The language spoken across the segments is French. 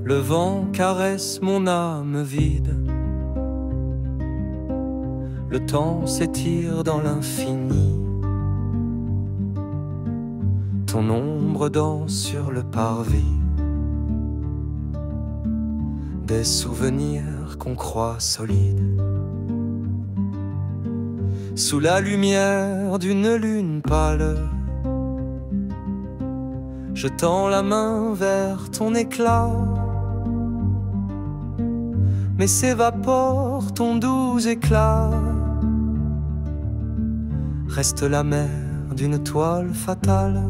Le vent caresse mon âme vide. Le temps s'étire dans l'infini. Ton ombre danse sur le parvis. Des souvenirs qu'on croit solides. Sous la lumière d'une lune pâle, je tends la main vers ton éclat. Mais s'évapore ton doux éclat. Reste la mer d'une toile fatale.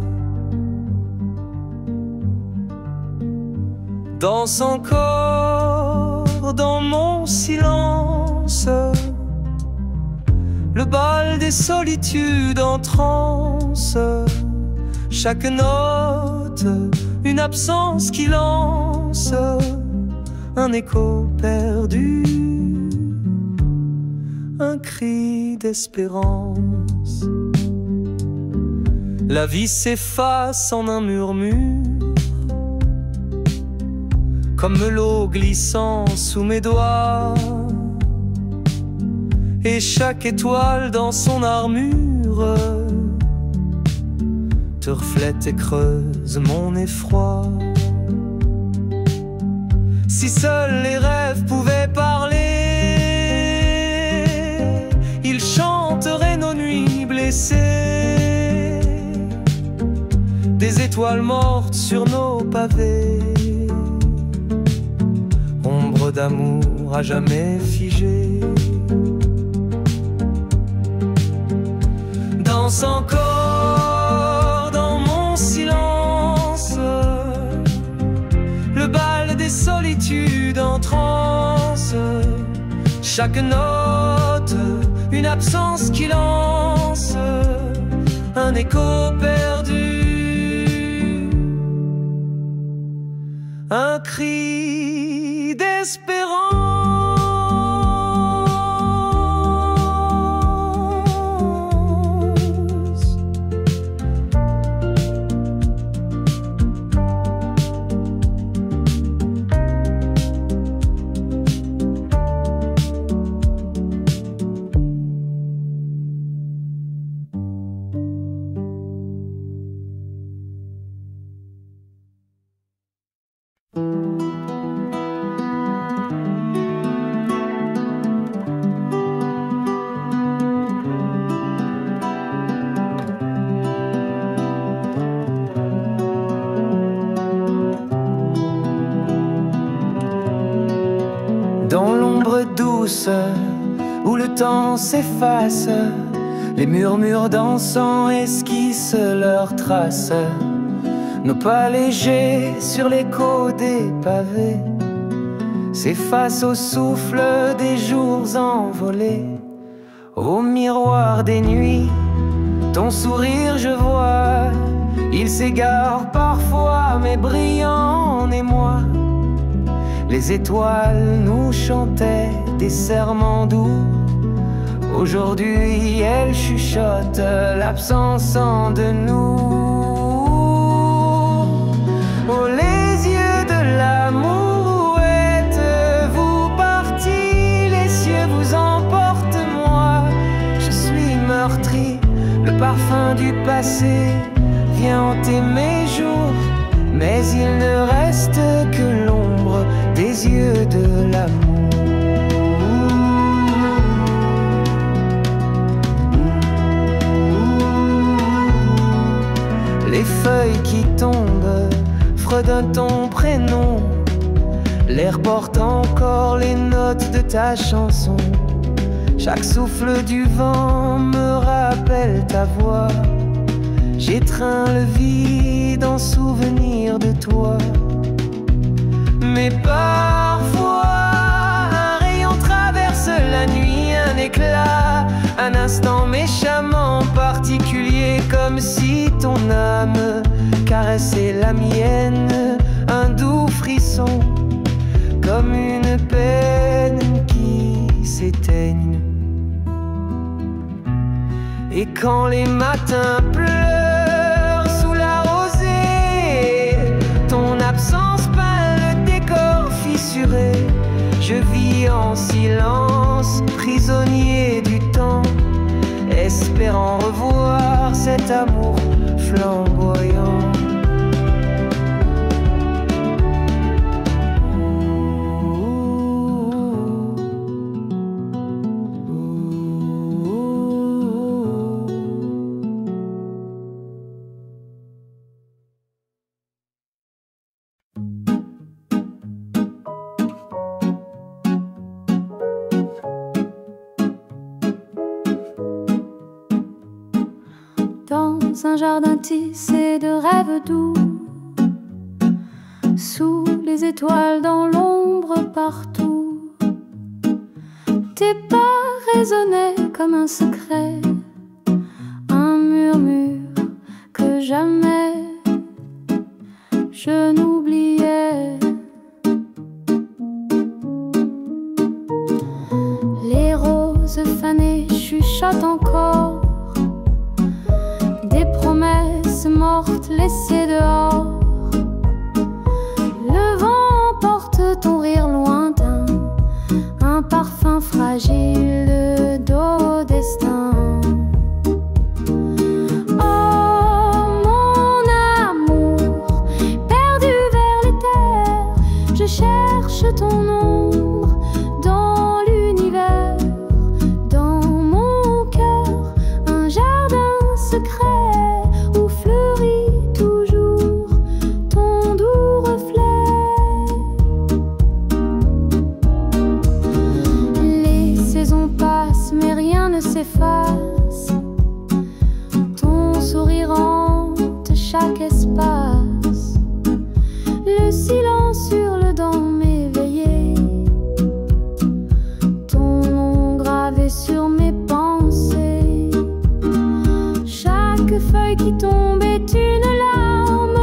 Danse encore dans mon silence le bal des solitudes en transe. Chaque note, une absence qui lance un écho perdu, un cri d'espérance. La vie s'efface en un murmure, comme l'eau glissant sous mes doigts. Et chaque étoile dans son armure te reflète et creuse mon effroi. Si seuls les rêves pouvaient parler, ils chanteraient nos nuits blessées. Des étoiles mortes sur nos pavés, ombre d'amour à jamais figée. Danse encore dans mon silence le bal des solitudes en transe. Chaque note, une absence qui lance un écho perdu, un cri d'espérance. Dans l'ombre douce où le temps s'efface, les murmures dansants esquissent leurs traces. Nos pas légers sur l'écho des pavés s'effacent au souffle des jours envolés. Au miroir des nuits, ton sourire je vois. Il s'égare parfois mais brillant en émoi. Les étoiles nous chantaient des serments doux. Aujourd'hui elles chuchotent l'absence en de nous. Oh les yeux de l'amour, où êtes-vous partis? Les cieux vous emportent, moi je suis meurtri. Le parfum du passé vient hanter mes jours, mais il ne reste que l'ombre des yeux de l'amour. Les feuilles qui tombent fredonnent ton prénom. L'air porte encore les notes de ta chanson. Chaque souffle du vent me rappelle ta voix. J'étreins le vide en souvenir de toi. Mais parfois un rayon traverse la nuit, un éclat, un instant méchamment particulier, comme si ton âme caressait la mienne. Un doux frisson, comme une peine qui s'éteigne. Et quand les matins pleurent sous la rosée, ton absence peint le décor. dans un jardin tissé de rêves doux, sous les étoiles, dans l'ombre, partout. Tes pas résonnaient comme un secret, un murmure que jamais je n'oubliais. Les roses fanées chuchotent encore des promesses mortes laissées dehors. Le vent porte ton rire lointain, un parfum fragile de dos destin. Oh mon amour, perdu vers les terres, je cherche ton ombre dans l'univers. Dans mon cœur, un jardin secret où fleurit toujours ton doux reflet. Les saisons passent mais rien ne s'efface, ton sourire hante chaque espace. Le silence hurle dans mes veillées, ton nom gravé sur mes pensées. Chaque feuille qui tombe est une larme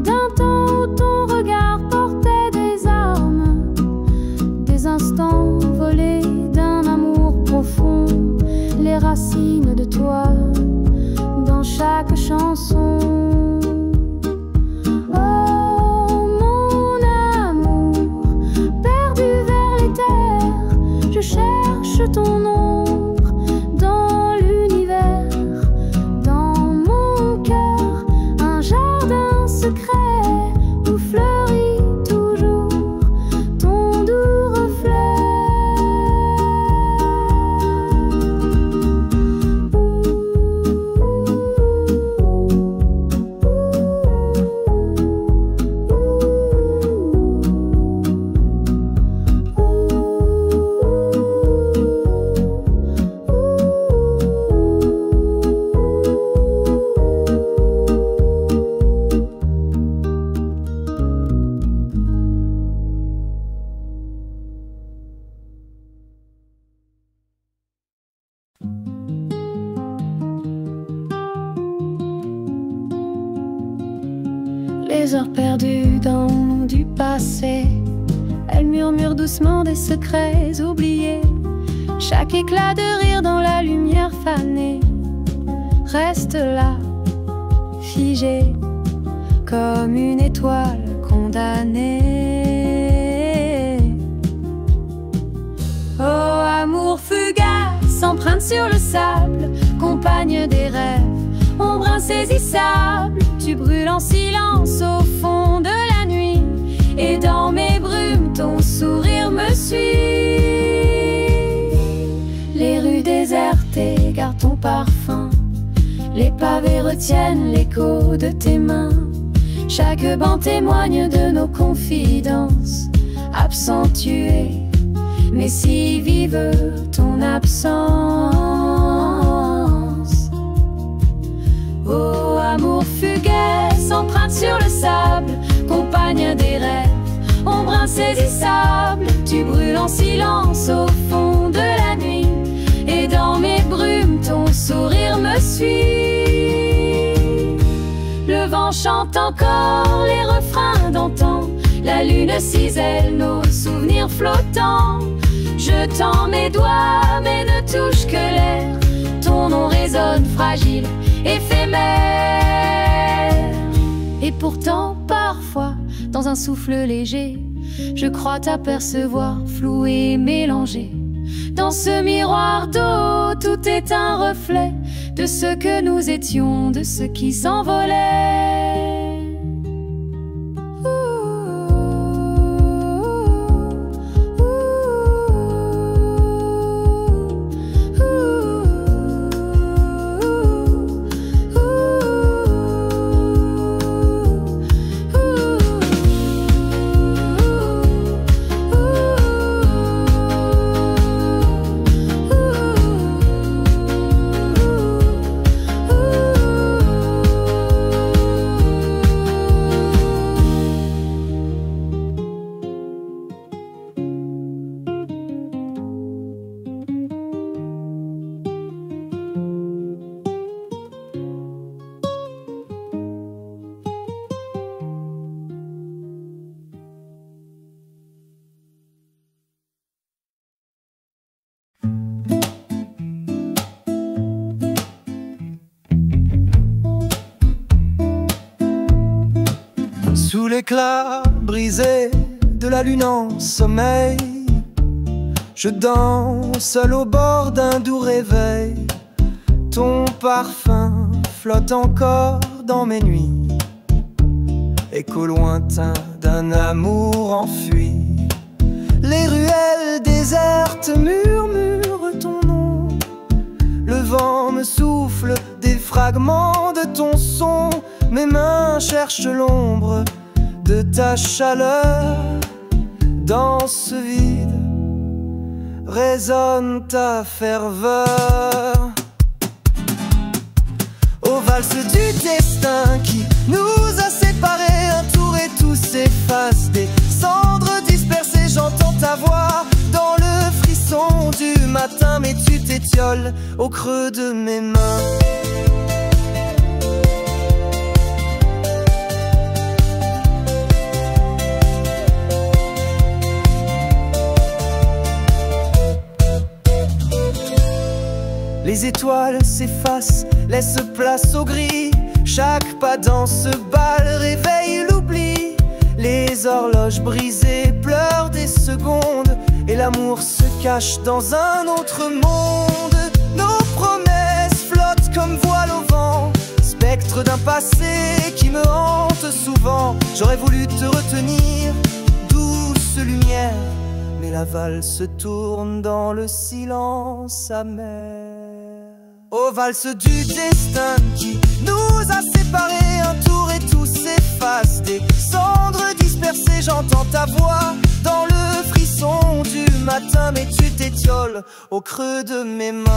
d'un temps où ton regard portait des armes, des instants volés d'un amour profond, les racines de toi dans chaque chanson. Oh mon amour, perdu vers les terres, je cherche ton ombre dans l'univers. Dans mon cœur, un jardin secret où fleurit toujours ton doux reflet. Les heures perdues dans du passé, elles murmurent doucement des secrets oubliés. Chaque éclat de rire dans la lumière fanée reste là, figé comme une étoile condamnée. Oh amour fugace, empreinte sur le sable, compagne des rêves, ombre insaisissable. Tu brûles en silence au fond de la nuit, et dans mes brumes ton sourire me suit. Les rues désertées gardent ton parfum, les pavés retiennent l'écho de tes mains. Chaque banc témoigne de nos confidences, absentuées mais si vive ton absence. Oh amour fugace, empreinte sur le sable, compagne des rêves, ombre insaisissable. Tu brûles en silence au fond de la nuit, et dans mes brumes ton sourire me suit. Le vent chante encore les refrains d'antan, la lune cisèle nos souvenirs flottants. Je tends mes doigts mais ne touche que l'air, ton nom résonne fragile, éphémère. Et pourtant parfois, dans un souffle léger, je crois t'apercevoir flou et mélangé. Dans ce miroir d'eau, tout est un reflet de ce que nous étions, de ce qui s'envolait. Sous l'éclat brisé de la lune en sommeil, je danse seul au bord d'un doux réveil. Ton parfum flotte encore dans mes nuits, écho lointain d'un amour enfui. Les ruelles désertes murmurent ton nom, le vent me souffle des fragments de ton son. Mes mains cherchent l'ombre de ta chaleur. Dans ce vide résonne ta ferveur. Aux valses du destin qui nous a séparés, un tour et tout s'efface. Des cendres dispersées, j'entends ta voix dans le frisson du matin. Mais tu t'étioles au creux de mes mains. Les étoiles s'effacent, laissent place au gris. Chaque pas dans ce bal réveille l'oubli. Les horloges brisées pleurent des secondes, et l'amour se cache dans un autre monde. Nos promesses flottent comme voile au vent, spectre d'un passé qui me hante souvent. J'aurais voulu te retenir, douce lumière, mais la valse tourne dans le silence amer. Aux valses du destin qui nous a séparés, un tour et tout s'efface. Des cendres dispersées, j'entends ta voix dans le frisson du matin. Mais tu t'étioles au creux de mes mains.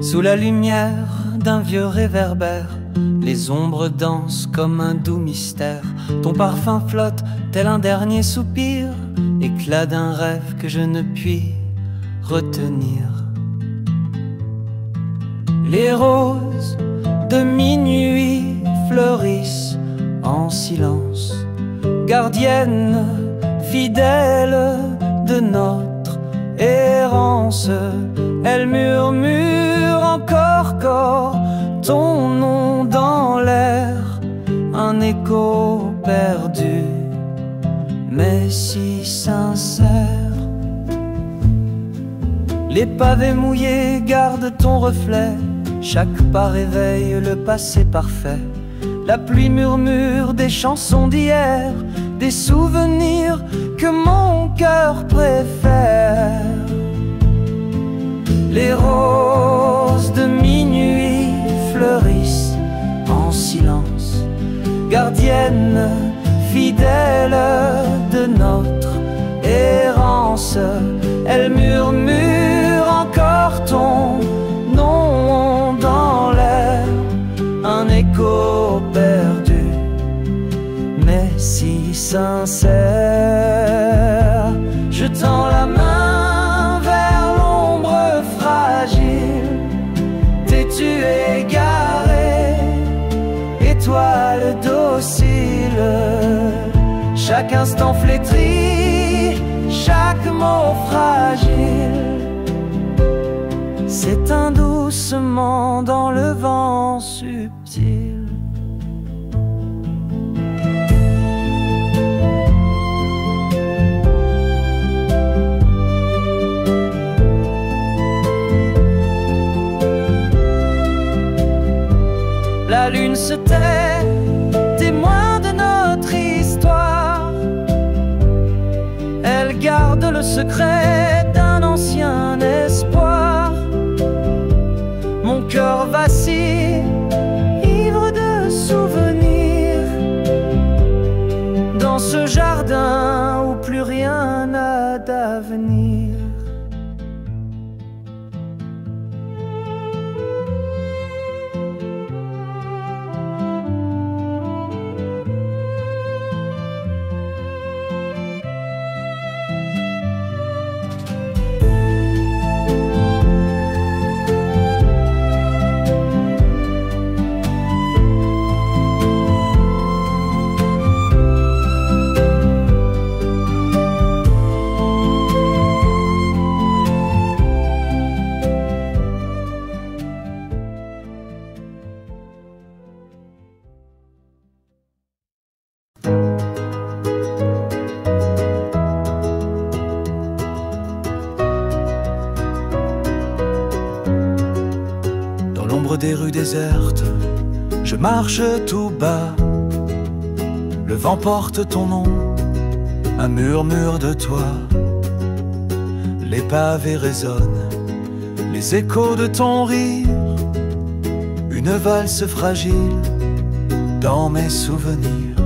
Sous la lumière d'un vieux réverbère, les ombres dansent comme un doux mystère. Ton parfum flotte tel un dernier soupir, éclat d'un rêve que je ne puis retenir. Les roses de minuit fleurissent en silence, gardiennes fidèles de notre errance. Elles murmurent encore ton nom dans l'air, un écho perdu, mais si sincère. Les pavés mouillés gardent ton reflet, chaque pas réveille le passé parfait. La pluie murmure des chansons d'hier, des souvenirs que mon cœur préfère. Les roses de minuit fleurissent en silence, gardiennes fidèles de notre errance. Elles murmurent encore ton nom dans l'air, un écho perdu, mais si sincère. Je tends la main vers l'ombre fragile, t'es-tu égaré, étoile docile. Chaque instant flétri, chaque mot fragile s'éteint doucement dans le vent subtil. La lune se tait, témoin de notre histoire. Elle garde le secret d'un ancien espoir. Mon cœur vacille, ivre de souvenirs, dans ce jardin où plus rien n'a d'avenir. centre des rues désertes, je marche tout bas. Le vent porte ton nom, un murmure de toi. Les pavés résonnent, les échos de ton rire. Une valse fragile dans mes souvenirs.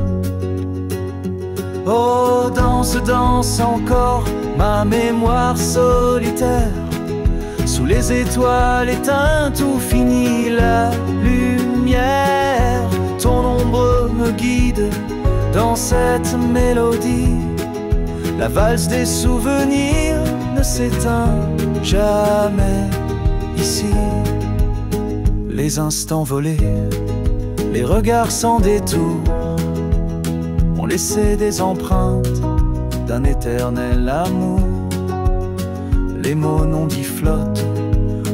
Oh, danse, danse encore ma mémoire solitaire. Sous les étoiles éteintes où finit la lumière, ton ombre me guide dans cette mélodie. La valse des souvenirs ne s'éteint jamais ici. Les instants volés, les regards sans détour ont laissé des empreintes d'un éternel amour. Les mots non dits flottent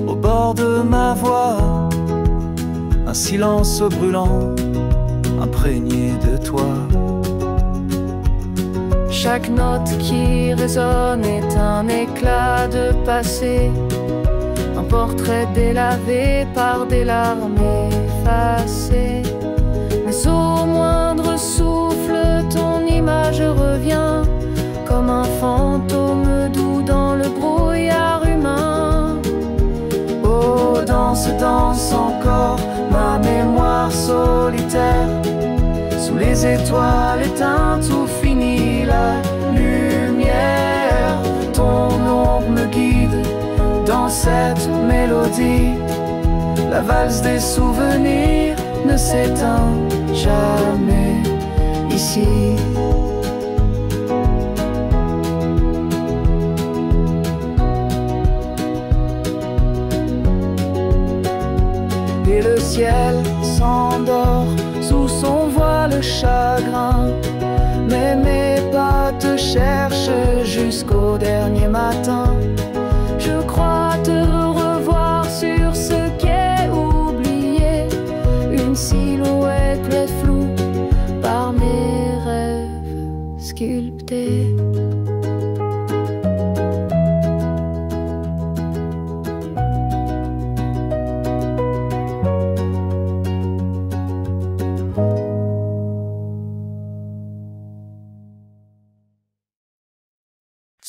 au bord de ma voix, un silence brûlant imprégné de toi. Chaque note qui résonne est un éclat de passé, un portrait délavé par des larmes effacées. Mais au moindre souffle, ton image revient comme un fantôme doux dans le brouillard humain. Oh, danse, danse encore ma mémoire solitaire. Sous les étoiles éteintes où finit la lumière, ton ombre me guide dans cette mélodie. La valse des souvenirs ne s'éteint jamais ici. Et le ciel s'endort sous son voile chagrin, mais mes pas te cherchent jusqu'au dernier matin. Je crois te revoir sur ce quai oublié, une silhouette est floue par mes rêves sculptés.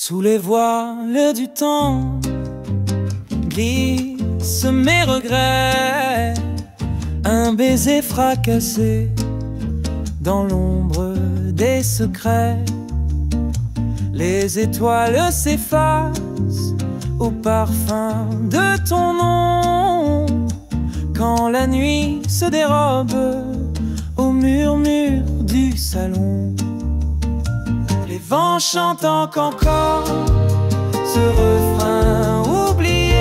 Sous les voiles du temps glissent mes regrets, un baiser fracassé dans l'ombre des secrets. Les étoiles s'effacent au parfum de ton nom, quand la nuit se dérobe au murmure du salon. Les vents chantent encore ce refrain oublié,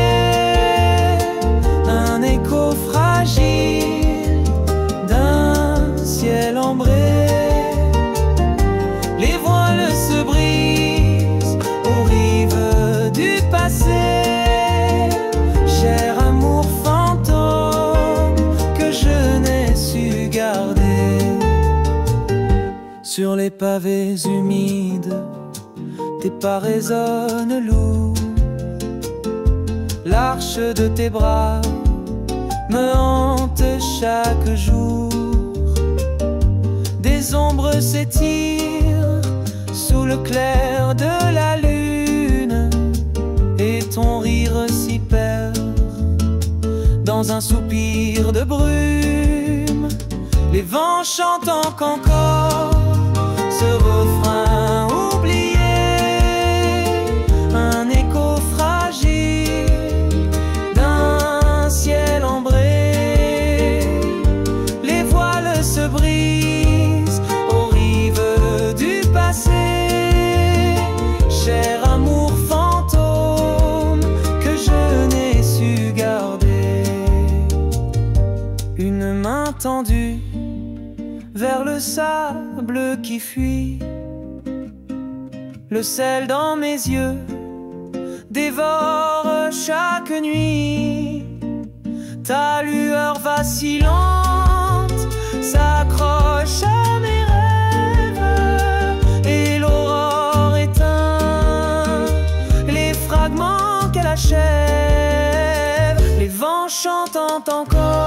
un écho fragile d'un ciel ambré. Les voiles se brisent aux rives du passé, cher amour fantôme que je n'ai su garder. Sur les pavés humides, tes pas résonnent lourds. L'arche de tes bras me hante chaque jour. Des ombres s'étirent sous le clair de la lune, et ton rire s'y perd dans un soupir de brume. Les vents chantent encore ce refrain oublié, un écho fragile d'un ciel ambré. Les voiles se brisent aux rives du passé, cher amour fantôme que je n'ai su garder. Une main tendue vers le sable qui fuit, le sel dans mes yeux dévore chaque nuit. Ta lueur vacillante s'accroche à mes rêves, et l'aurore éteint les fragments qu'elle achève. Les vents chantent encore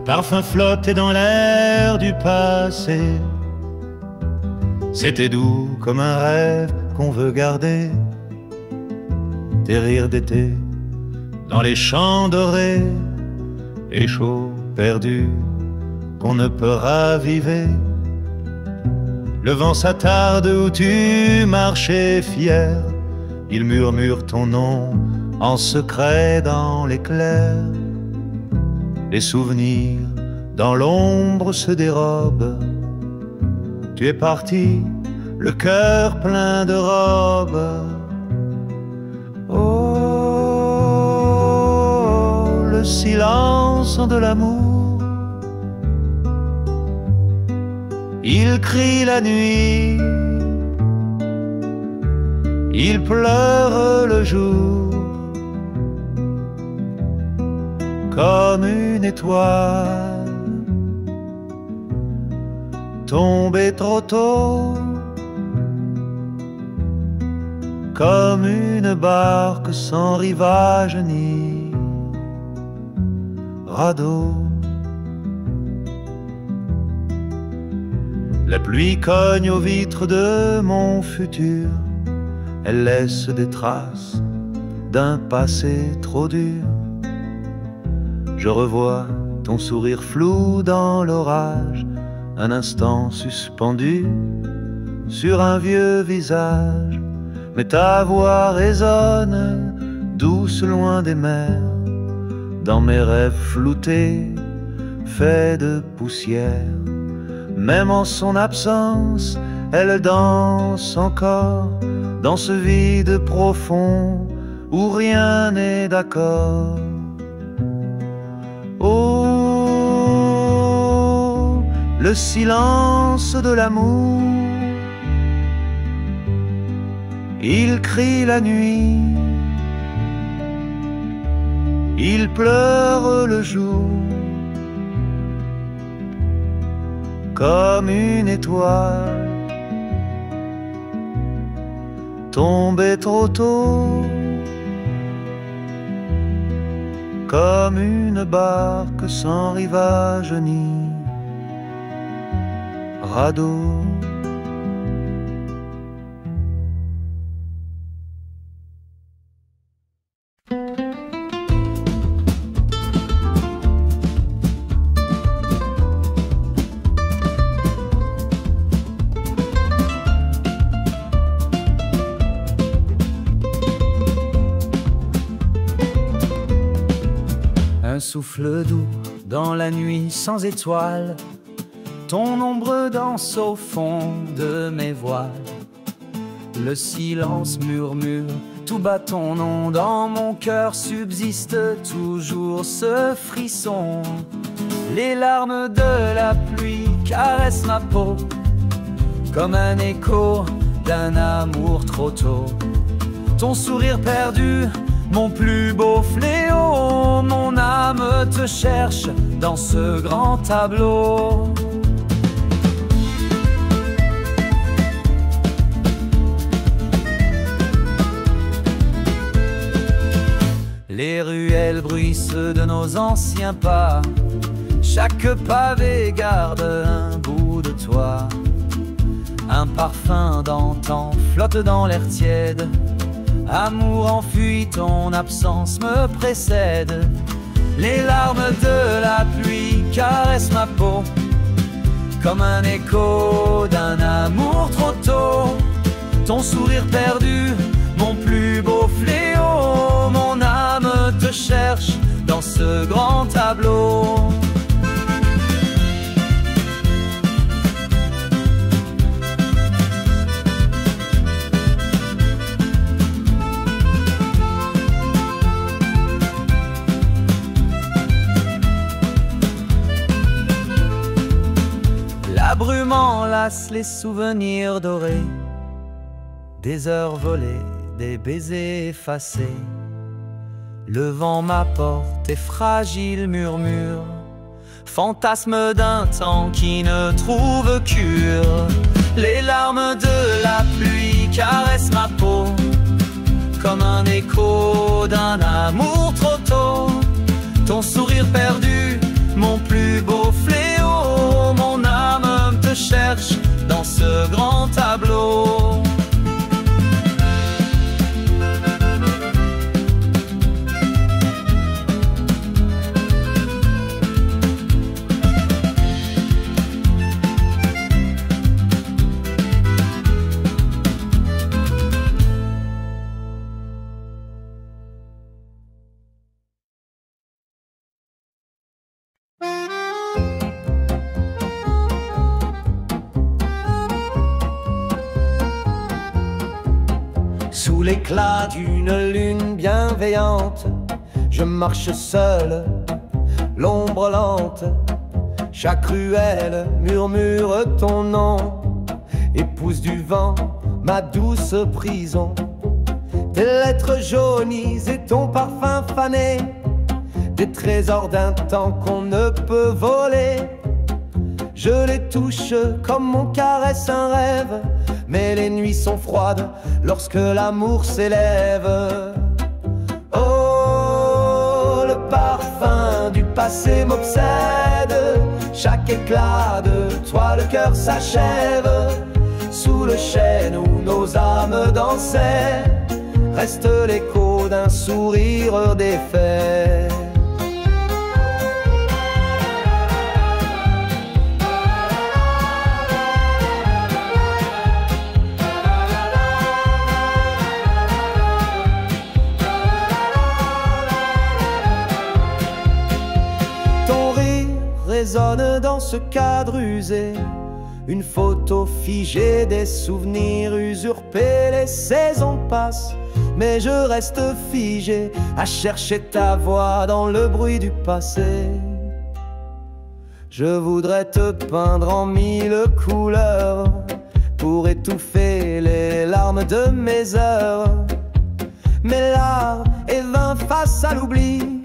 parfum flottait dans l'air du passé. C'était doux comme un rêve qu'on veut garder. Des rires d'été dans les champs dorés, et chauds perdus qu'on ne peut raviver. Le vent s'attarde où tu marchais fier. Il murmure ton nom en secret dans l'éclair. Les souvenirs dans l'ombre se dérobent. Tu es parti, le cœur plein de robes. Oh, le silence de l'amour. Il crie la nuit, il pleure le jour, comme une étoile tombée trop tôt, comme une barque sans rivage ni radeau. La pluie cogne aux vitres de mon futur. Elle laisse des traces d'un passé trop dur. Je revois ton sourire flou dans l'orage, un instant suspendu sur un vieux visage. Mais ta voix résonne, douce loin des mers, dans mes rêves floutés, faits de poussière. Même en son absence, elle danse encore dans ce vide profond où rien n'est d'accord. Oh, le silence de l'amour. Il crie la nuit, il pleure le jour, comme une étoile tombée trop tôt, comme une barque sans rivage ni radeau. Un souffle doux dans la nuit sans étoiles, ton ombre danse au fond de mes voiles. Le silence murmure tout bas ton nom, dans mon cœur subsiste toujours ce frisson. Les larmes de la pluie caressent ma peau, comme un écho d'un amour trop tôt. Ton sourire perdu, mon plus beau fléau, mon âme te cherche dans ce grand tableau. Les ruelles bruissent de nos anciens pas, chaque pavé garde un bout de toi. Un parfum d'antan flotte dans l'air tiède. Amour enfui, ton absence me précède. Les larmes de la pluie caressent ma peau, comme un écho d'un amour trop tôt. Ton sourire perdu, mon plus beau fléau, mon âme te cherche dans ce grand tableau. La brume enlace les souvenirs dorés, des heures volées, des baisers effacés. Le vent m'apporte et fragile murmure, fantasme d'un temps qui ne trouve cure. Les larmes de la pluie caressent ma peau, comme un écho d'un amour trop tôt. Ton sourire perdu, mon plus Sous l'éclat d'une lune bienveillante, je marche seul, l'ombre lente. Chaque ruelle murmure ton nom et pousse du vent ma douce prison. Tes lettres jaunies et ton parfum fané, des trésors d'un temps qu'on ne peut voler. Je les touche comme mon caresse un rêve, mais les nuits sont froides lorsque l'amour s'élève. Oh, le parfum du passé m'obsède. Chaque éclat de toi, le cœur s'achève. Sous le chêne où nos âmes dansaient, reste l'écho d'un sourire défait. Résonne dans ce cadre usé, une photo figée, des souvenirs usurpés. Les saisons passent, mais je reste figé à chercher ta voix dans le bruit du passé. Je voudrais te peindre en mille couleurs pour étouffer les larmes de mes heures. Mais l'art est vain face à l'oubli,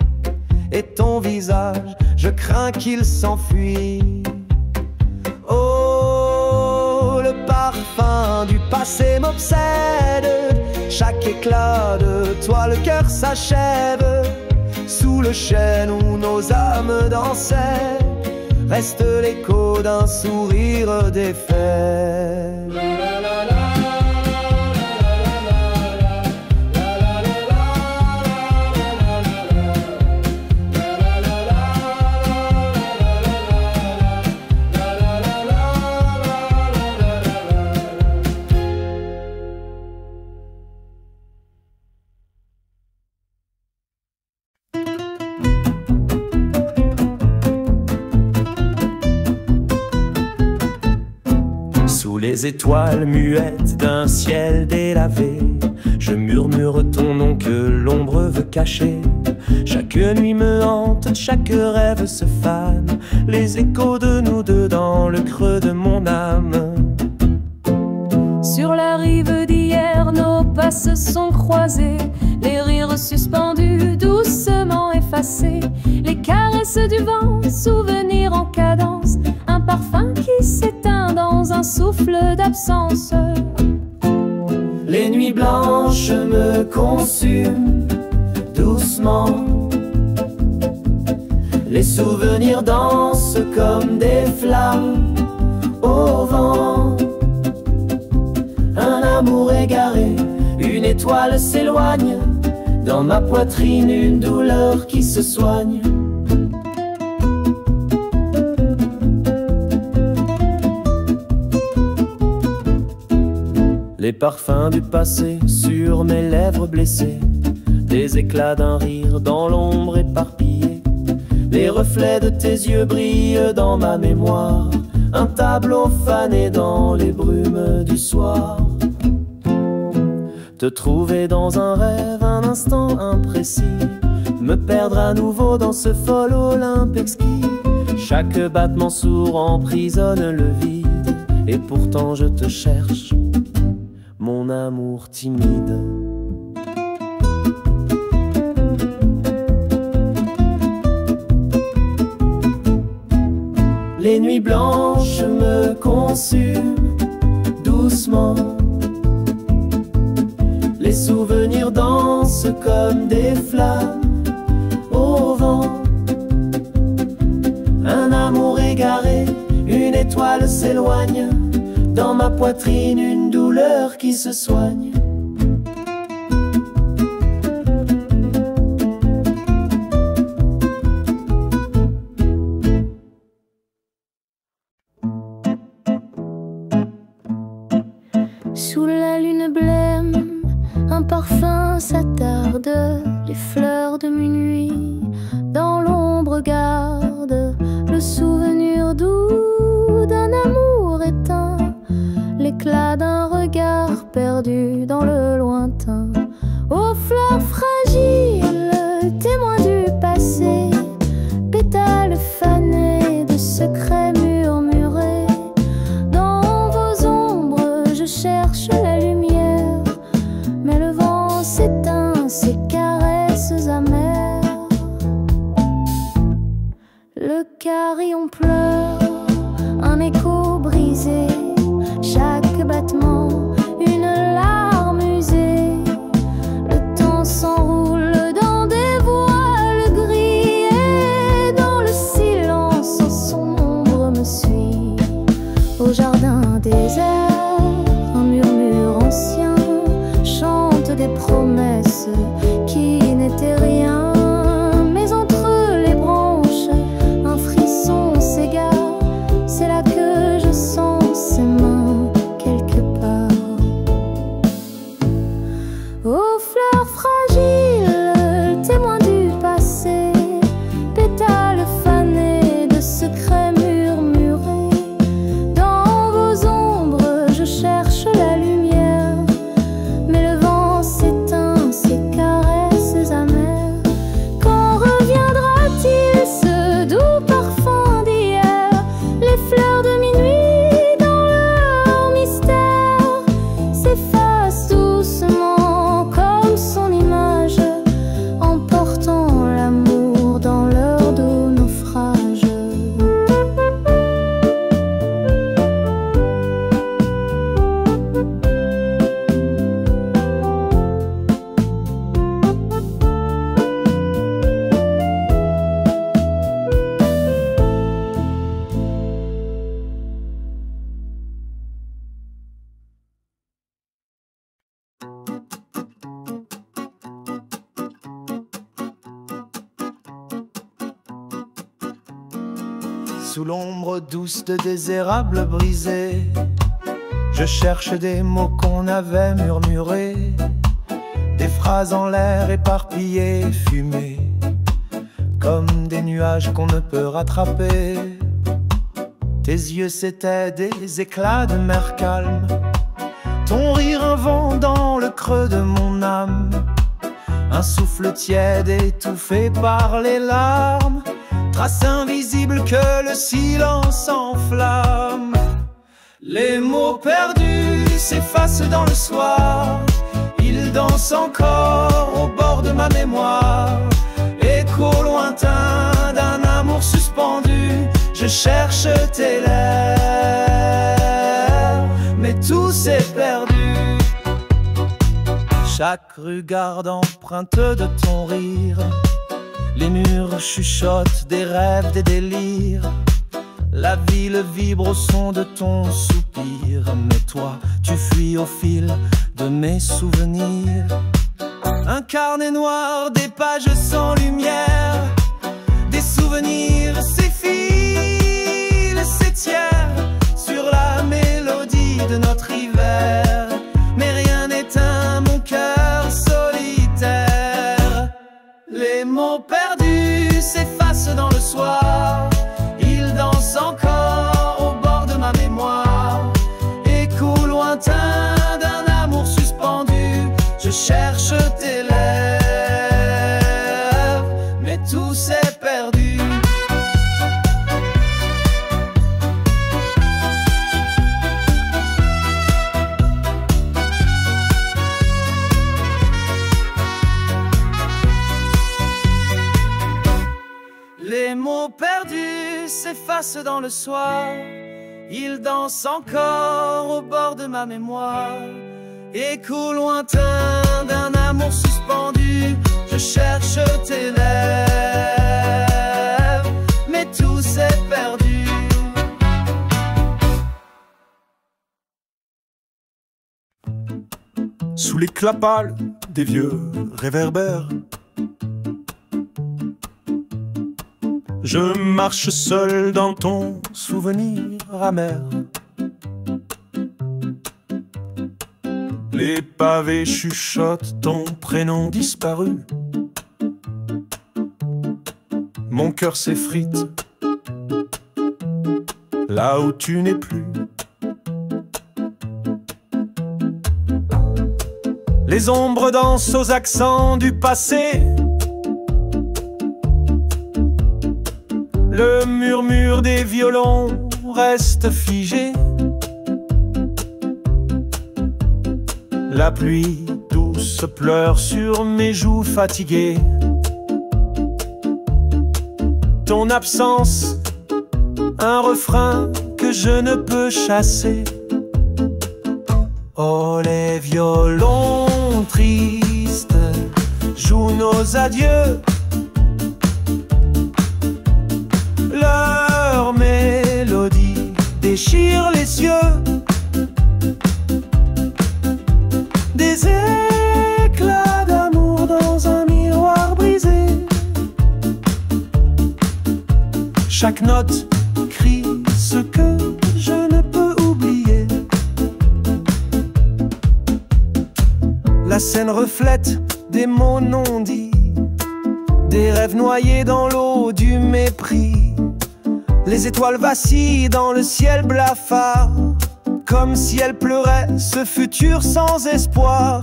et ton visage, je crains qu'il s'enfuit. Oh, le parfum du passé m'obsède. Chaque éclat de toi, le cœur s'achève. Sous le chêne où nos âmes dansaient, reste l'écho d'un sourire défait. Les étoiles muettes d'un ciel délavé, je murmure ton nom que l'ombre veut cacher. Chaque nuit me hante, chaque rêve se fane, les échos de nous deux dans le creux de mon âme. Sur la rive d'hier, nos pas se sont croisés, les rires suspendus, doucement effacés, les caresses du vent, souvenirs en cadence, un parfum qui s'éteint dans un souffle d'absence. Les nuits blanches me consument doucement, les souvenirs dansent comme des flammes au vent. Un amour égaré, une étoile s'éloigne, dans ma poitrine une douleur qui se soigne. Les parfums du passé sur mes lèvres blessées, des éclats d'un rire dans l'ombre éparpillée. Les reflets de tes yeux brillent dans ma mémoire, un tableau fané dans les brumes du soir. Te trouver dans un rêve, un instant imprécis, me perdre à nouveau dans ce fol Olympe exquis. Chaque battement sourd emprisonne le vide, et pourtant je te cherche, mon amour timide. Les nuits blanches me consument doucement, les souvenirs dansent comme des flammes au vent. Un amour égaré, une étoile s'éloigne, dans ma poitrine une douleur qui se soigne. Sous la lune blême, un parfum s'attarde, les fleurs de minuit dans l'ombre gardent le souvenir doux d'un amour éteint, l'éclat d'un regard perdu dans le lointain. passé, pétales fanés de secrets murmurés. Dans vos ombres, je cherche la lumière, mais le vent s'éteint, ses caresses amères. Le carillon pleure, un écho brisé, chaque battement une larme usée. Le temps s'enroule dans des voiles gris et dans le silence son ombre me suit. Au jardin désert, un murmure ancien chante des promesses qui n'étaient rien. Mais entre les branches, un frisson s'égare. C'est là que je sens ses mains quelque part. Aux fleurs fragiles, témoins du passé, pétales fanés de secrets murmurés. Dans vos ombres, je cherche la lumière, mais le vent s'éteint, ses caresses amères. Quand reviendra-t-il ce doux parfum d'hier? Les fleurs de minuit dans leur mystère s'effacent doucement comme son image, emportant l'amour dans leur doux naufrage. Sous l'ombre douce de des érables brisés, je cherche des mots qu'on avait murmurés, des phrases en l'air éparpillées, fumées, comme des nuages qu'on ne peut rattraper. Tes yeux c'étaient des éclats de mer calme, ton rire un vent dans le creux de mon âme, un souffle tiède étouffé par les larmes, trace invisible que le silence enflamme. Les mots perdus s'effacent dans le soir, ils dansent encore au bord de ma mémoire. Écho lointain d'un amour suspendu, je cherche tes lèvres, mais tout s'est perdu. Chaque rue garde empreinte de ton rire, les murs chuchotent des rêves, des délires. La ville vibre au son de ton soupir, mais toi, tu fuis au fil de mes souvenirs. Un carnet noir, des pages sans lumière, des souvenirs s'effilent, s'étièrent sur la mélodie de notre hiver. Mais rien n'éteint mon cœur solitaire. Les mots perdus s'effacent dans le soir, ils dansent encore au bord de ma mémoire. Écho lointain d'un amour suspendu, je cherche tes lèvres, mais tout s'est perdu. Les mots perdus s'effacent dans le soir, ils dansent encore au bord de ma mémoire. Écho lointain d'un amour suspendu, je cherche tes lèvres, mais tout s'est perdu. Sous l'éclat pâle des vieux réverbères, je marche seul dans ton souvenir amer. Les pavés chuchotent ton prénom disparu. Mon cœur s'effrite là où tu n'es plus. Les ombres dansent aux accents du passé. Le murmure des violons reste figé. La pluie douce pleure sur mes joues fatiguées. Ton absence, un refrain que je ne peux chasser. Oh, les violons tristes jouent nos adieux. Leur mélodie déchire les cieux. Des éclats d'amour dans un miroir brisé. Chaque note crie ce que je ne peux oublier. La scène reflète des mots non dits, des rêves noyés dans l'eau du mépris. Les étoiles vacillent dans le ciel blafard, comme si elles pleuraient ce futur sans espoir.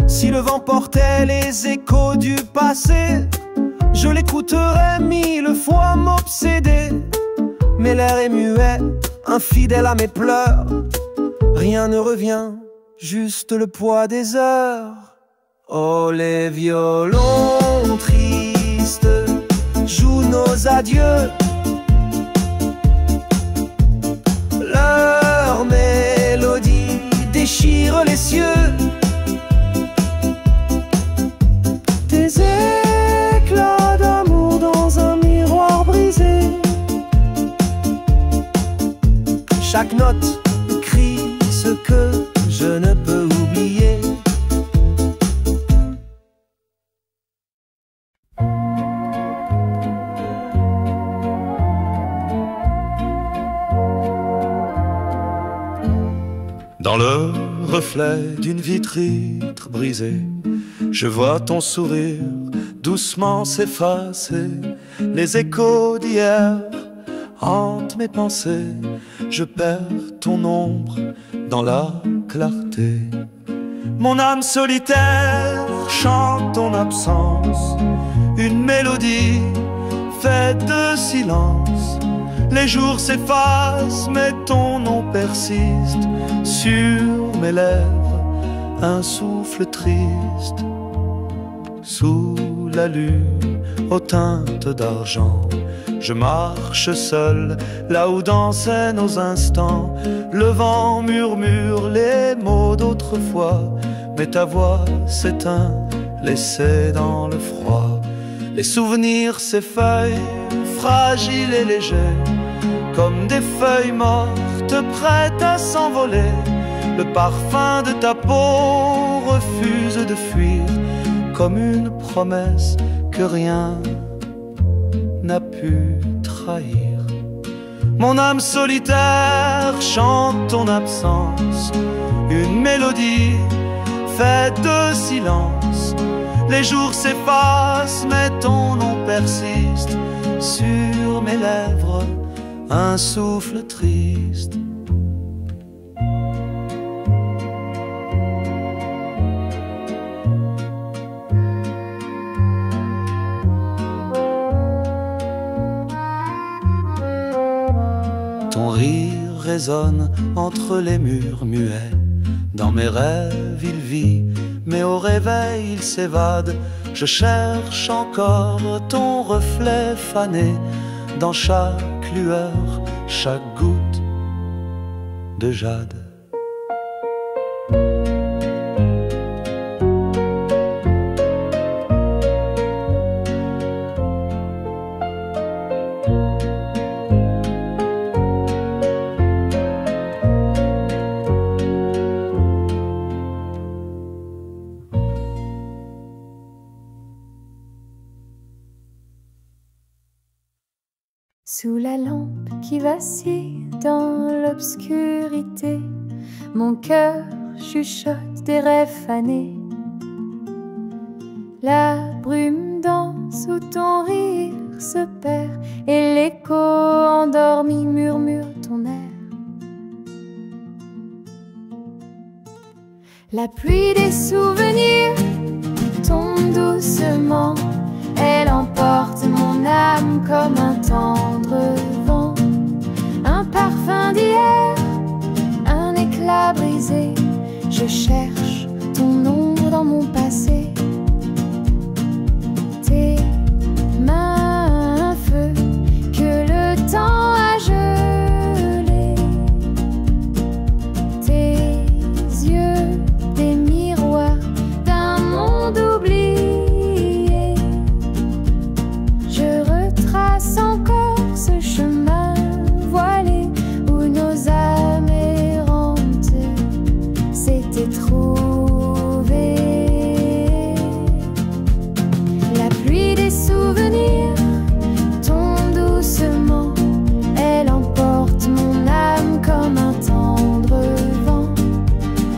Si le vent portait les échos du passé, je l'écouterais mille fois m'obséder. Mais l'air est muet, infidèle à mes pleurs. Rien ne revient, juste le poids des heures. Oh, les violons tristes jouent nos adieux. Leur mélodie déchire les cieux. Des éclats d'amour dans un miroir brisé. Chaque note crie ce que je ne peux oublier. Dans le reflet d'une vitre brisée, je vois ton sourire doucement s'effacer. Les échos d'hier hantent mes pensées. Je perds ton ombre dans la clarté. Mon âme solitaire chante ton absence, une mélodie faite de silence. Les jours s'effacent mais ton nom persiste. Sur mes lèvres un souffle triste. Sous la lune aux teintes d'argent, je marche seul là où dansaient nos instants. Le vent murmure les mots d'autrefois, mais ta voix s'éteint, laissée dans le froid. Les souvenirs s'effeuillent, fragiles et légers, comme des feuilles mortes prêtes à s'envoler. Le parfum de ta peau refuse de fuir, comme une promesse que rien n'a pu trahir. Mon âme solitaire chante ton absence, une mélodie faite de silence. Les jours s'effacent mais ton nom persiste. Sur mes lèvres un souffle triste. Ton rire résonne entre les murs muets. Dans mes rêves il vit, mais au réveil il s'évade. Je cherche encore ton reflet fané dans chaque lueur, chaque goutte de jade. Sous la lampe qui vacille dans l'obscurité, mon cœur chuchote des rêves fanés. La brume danse où ton rire se perd et l'écho endormi murmure ton air. La pluie des souvenirs tombe doucement, elle emporte mon âme comme un tendre Je cherche ton ombre dans mon passé. Tes mains, un feu que le temps a gelé. Tes yeux, des miroirs d'un monde oublié. Je retrace encore ce chemin voilé où nos âmes errantes s'étaient trouvées. La pluie des souvenirs tombe doucement, elle emporte mon âme comme un tendre vent.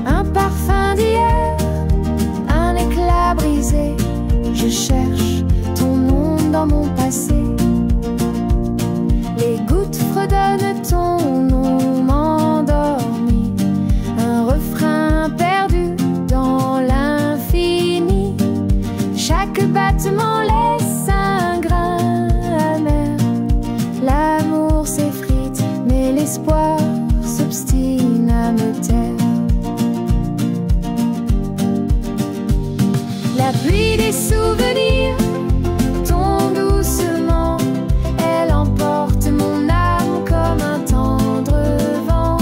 Un parfum d'hier, un éclat brisé. Je cherche ton nom dans mon passé. Les gouttes fredonnent ton nom endormi. Un refrain perdu dans l'infini. Chaque battement laisse un grain amer. L'amour s'effrite, mais l'espoir s'obstine à me taire. La pluie des souvenirs tombe doucement, elle emporte mon âme comme un tendre vent.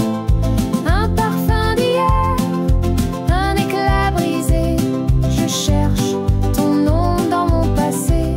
Un parfum d'hier, un éclat brisé. Je cherche ton nom dans mon passé.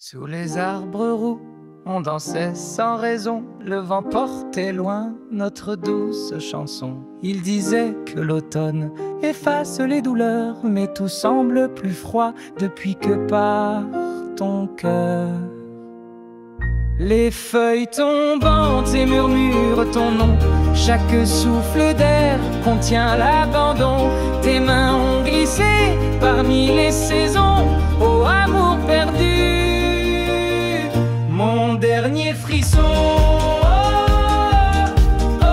Sous les arbres roux, on dansait sans raison. Le vent portait loin notre douce chanson. Il disait que l'automne efface les douleurs, mais tout semble plus froid depuis que part ton cœur. Les feuilles tombantes et murmurent ton nom. Chaque souffle d'air contient l'abandon. Tes mains ont glissé parmi les saisons. Ô amour perdu, mon dernier frisson. Oh, oh, oh,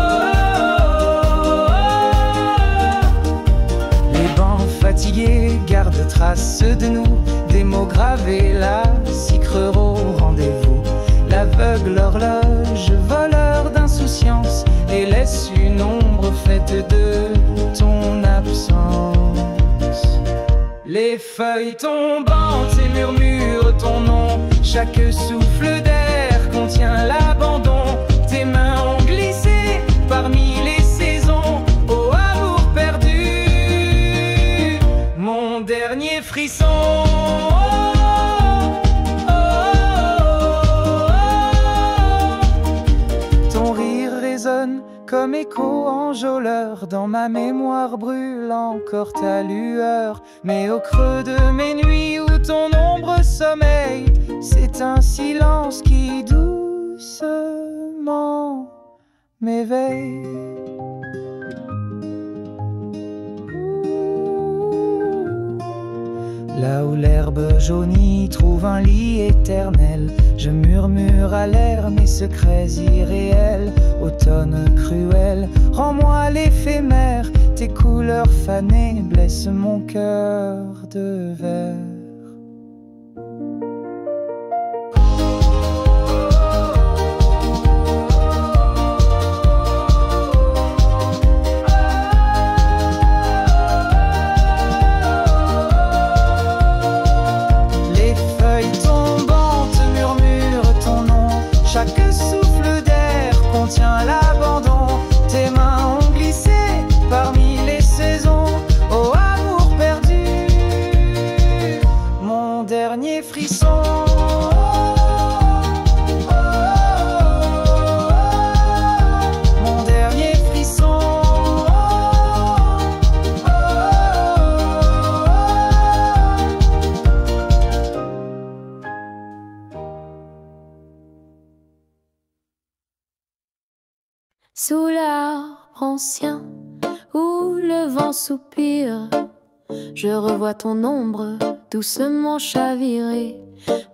oh. Les bancs fatigués gardent trace de nous. Des mots gravés là s'y creueront au rendez-vous. L'aveugle horloge, voleur d'insouciance, et laisse une ombre faite de ton absence. Les feuilles tombantes et murmurent ton nom. Chaque souffle d'air contient l'abandon. Tes mains ont glissé parmi les saisons. Ô amour perdu, mon dernier frisson. Ton rire résonne comme écho enjôleur. Dans ma mémoire brûle encore ta lueur. Mais au creux de mes nuits où ton ombre sommeille, c'est un silence qui doucement m'éveille. Là où l'herbe jaunie trouve un lit éternel, je murmure à l'air mes secrets irréels. Automne cruel, rends-moi l'éphémère. Tes couleurs fanées blessent mon cœur de verre. Chaque souffle d'air contient l'abandon. Tes mains ont glissé parmi les saisons. Ô amour perdu, mon dernier frisson. Mon dernier frisson. Sous l'arbre ancien où le vent soupire, je revois ton ombre doucement chavirer.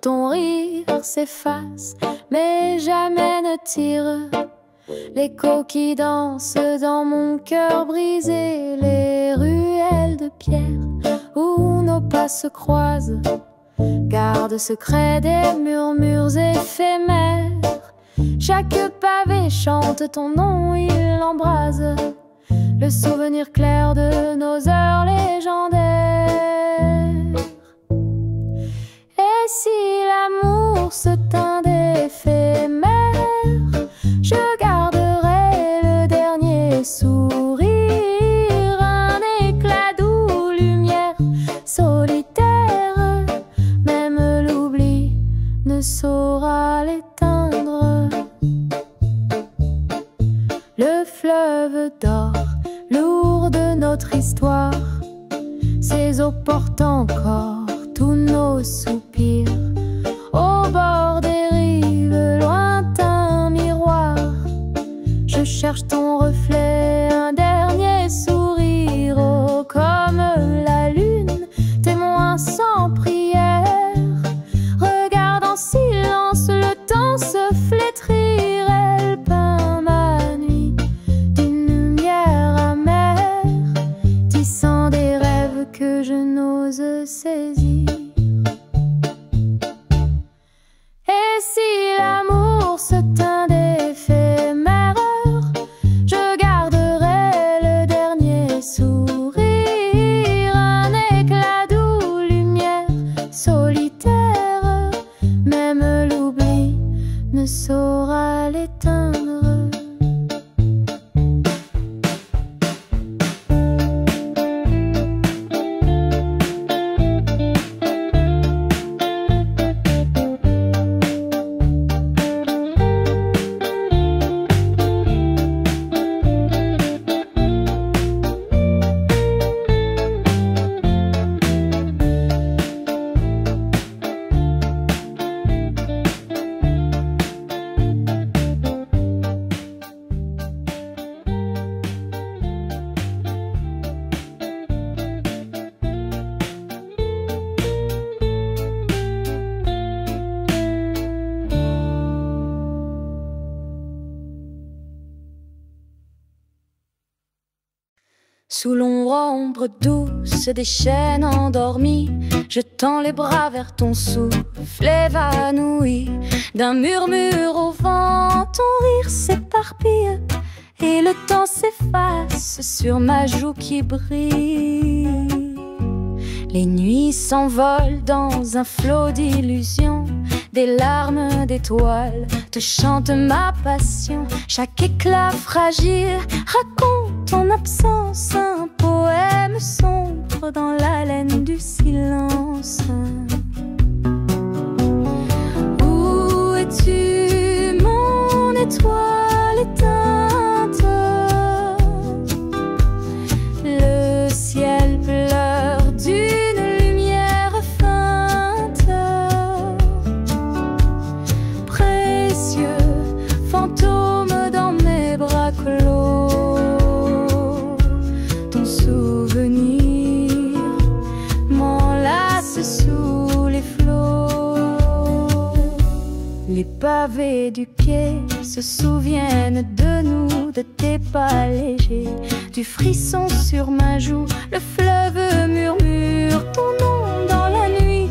Ton rire s'efface, mais jamais ne tire l'écho qui danse dans mon cœur brisé. Les ruelles de pierre où nos pas se croisent, garde secret des murmures éphémères. Chaque pavé chante ton nom, il embrase le souvenir clair de nos heures légendaires. Et si l'amour se teint d'éphémère, je garderai le dernier sourire, un éclat doux, lumière solitaire. Même l'oubli ne saura l'éteindre. Le fleuve dort, lourd de notre histoire. Ses eaux portent encore tous nos soupirs. Au bord des rives, lointain miroir, je cherche ton reflet, un dernier sourire. Oh, comme la lune, témoin sans prière, regarde en silence le temps se flétrir. Elle peint ma nuit d'une lumière amère, tissant des rêves que je n'ose saisir. Et si l'amour se teint d'éphémère, je garderai le dernier sourire, un éclat doux, lumière solitaire. Même l'oubli ne saura l'éteindre. Sous l'ombre douce des chênes endormis, je tends les bras vers ton souffle évanoui. D'un murmure au vent, ton rire s'éparpille et le temps s'efface sur ma joue qui brille. Les nuits s'envolent dans un flot d'illusions, des larmes d'étoiles te chantent ma passion. Chaque éclat fragile raconte ton absence, un poème sombre dans l'haleine du silence. Où es-tu, mon étoile éteinte? Le ciel pleure d'une lumière feinte. Précieux fantôme dans mes bras clos, ton souvenir m'enlace sous les flots. Les pavés du quai se souviennent de nous, de tes pas légers, du frisson sur ma joue. Le fleuve murmure ton nom dans la nuit,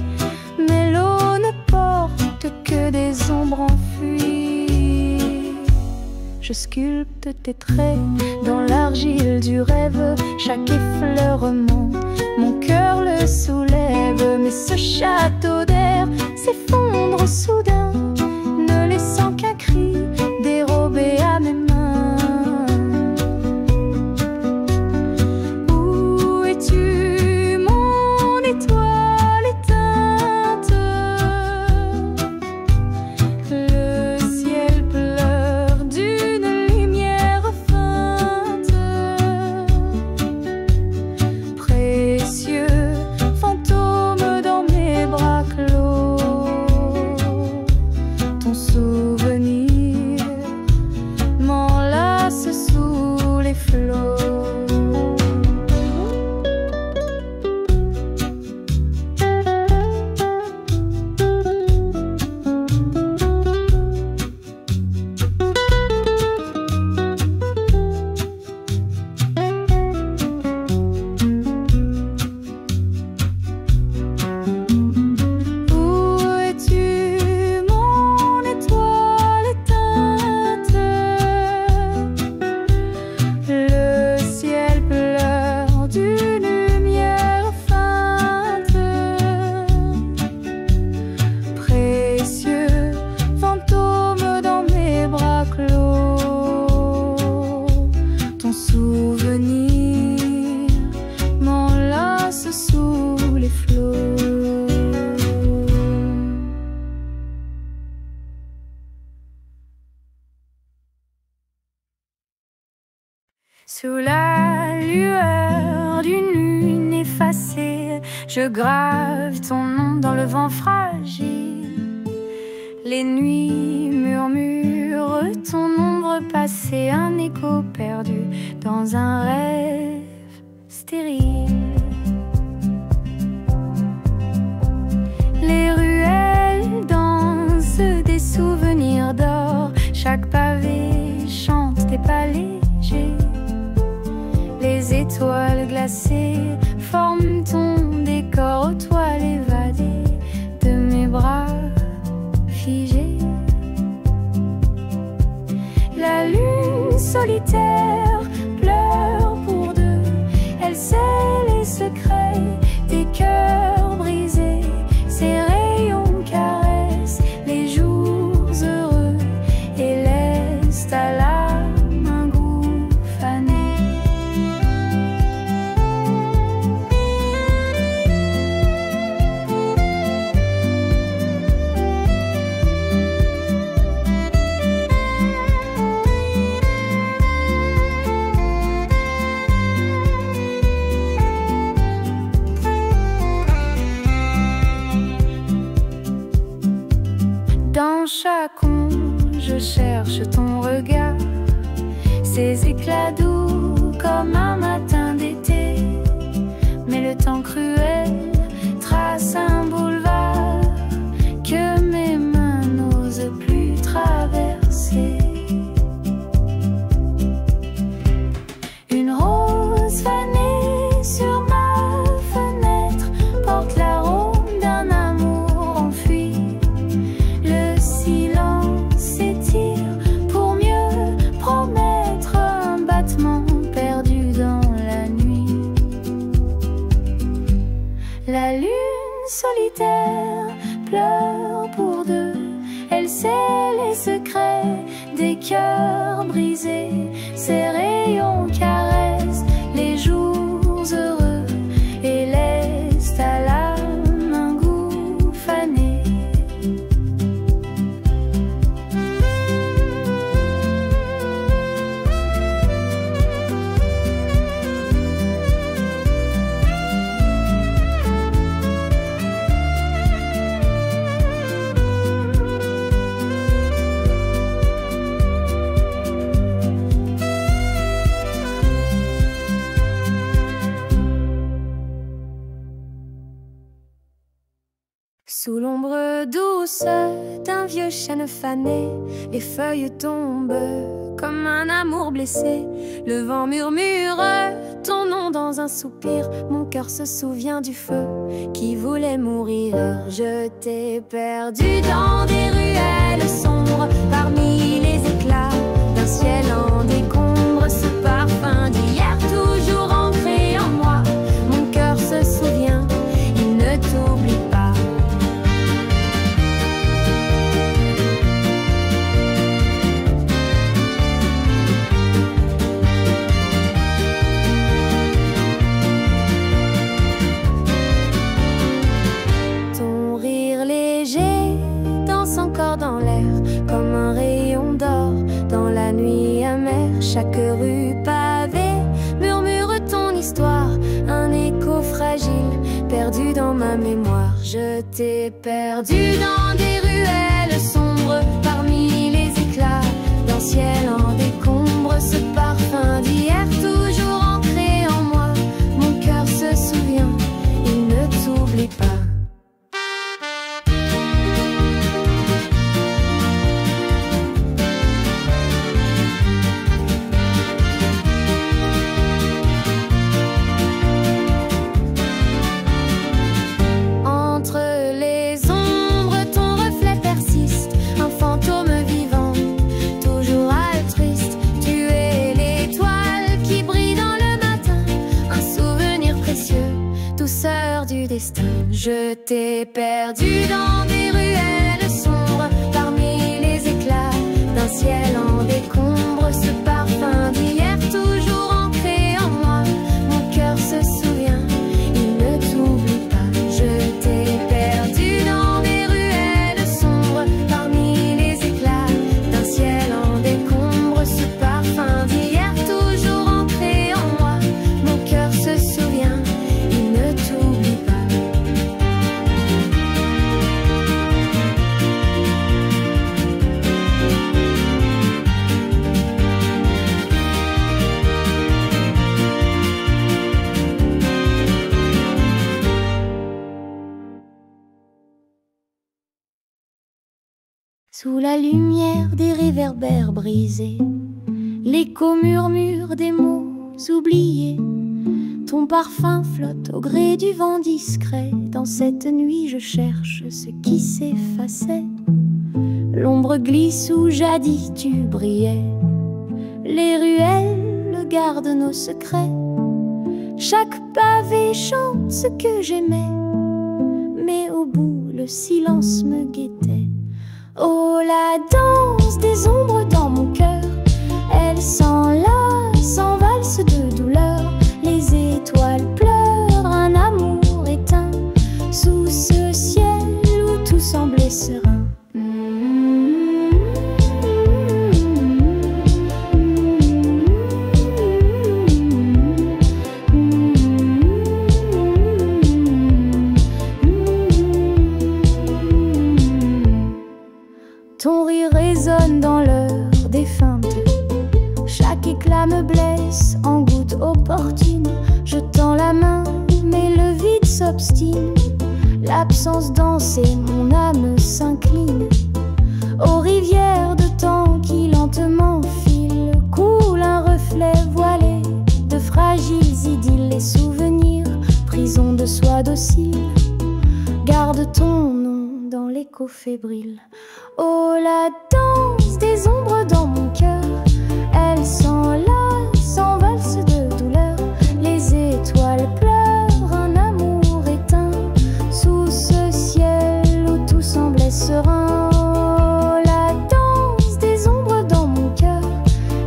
mais l'eau ne porte que des ombres enfuies. Je sculpte tes traits dans l'argile du rêve, chaque effleurement, mon cœur le soulève. Mais ce château d'air s'effondre soudain, ne laissant qu'un cri dérobé à mes mains. Où es-tu, mon étoile éteinte? Le ciel pleure d'une lumière feinte. Je grave ton nom dans le vent fragile. Les nuits murmurent ton ombre passée, un écho perdu dans un rêve stérile. Les ruelles dansent des souvenirs d'or, chaque pavé chante des pas légers. Les étoiles glacées forment ton décor aux toiles évadées de mes bras figés. La lune solitaire pleure pour deux, elle sait les secrets des cœurs brisés. Ses rayons caressent les jours heureux et laissent à l'âme un goût fané. Dans chaque ombre, je cherche ton regard, ces éclats doux comme un matin d'été. Mais le temps cruel trace un boulevard que mes mains n'osent plus traverser. Une rose fanée sur ma fenêtre porte l'arôme d'un amour enfui. Le silence s'étire pour mieux promettre un battement perdu dans la nuit. La lune solitaire pleure pour deux, elle sait les secrets des cœurs brisés. Ses rayons caressent les jours heureux et laissent à l'âme un goût fané. Sous l'ombre douce d'un vieux chêne fané, les feuilles tombent comme un amour blessé. Le vent murmure ton nom dans un soupir. Mon cœur se souvient du feu qui voulait mourir. Je t'ai perdu dans des ruelles sombres, parmi les éclats d'un ciel en décombre. Ce parfum d'hier toujours ancré en moi. Mon cœur se souvient, il ne t'oublie pas. Encore dans l'air, comme un rayon d'or dans la nuit amère. Chaque rue pavée murmure ton histoire, un écho fragile perdu dans ma mémoire. Je t'ai perdu dans des ruelles sombres, parmi les éclats d'un ciel en décombre. Ce parfum d'hier toujours ancré en moi. Mon cœur se souvient, il ne t'oublie pas. Je t'ai perdu dans des ruelles sombres, parmi les éclats d'un ciel en décombre. Ce parfum d'hier toujours ancré en moi. Mon cœur se souvient, il ne t'oublie pas. Je t'ai perdu dans des ruelles sombres, parmi les éclats d'un ciel en décombre. Ce parfum d'hier toujours ancré en moi. Mon cœur se souvient, il ne t'oublie pas. Sous la lumière des réverbères brisés, l'écho murmure des mots oubliés. Ton parfum flotte au gré du vent discret. Dans cette nuit je cherche ce qui s'effaçait. L'ombre glisse où jadis tu brillais. Les ruelles gardent nos secrets. Chaque pavé chante ce que j'aimais. Mais au bout le silence me guettait. Oh, la danse des ombres dans mon cœur, elle s'enlace, s'envalse de douleur. Les étoiles pleurent, un amour éteint, sous ce ciel où tout semblait serein. Ton rire résonne dans l'heure défunte. Chaque éclat me blesse en gouttes opportunes. Je tends la main, mais le vide s'obstine. L'absence dansée, mon âme s'incline. Aux rivières de temps qui lentement filent, coule un reflet voilé de fragiles idylles. Les souvenirs, prison de soie docile, garde ton nom dans l'écho fébrile. Oh, la danse des ombres dans mon cœur, elle s'enlace, s'envalse de douleur. Les étoiles pleurent, un amour éteint, sous ce ciel où tout semblait serein. Oh, la danse des ombres dans mon cœur,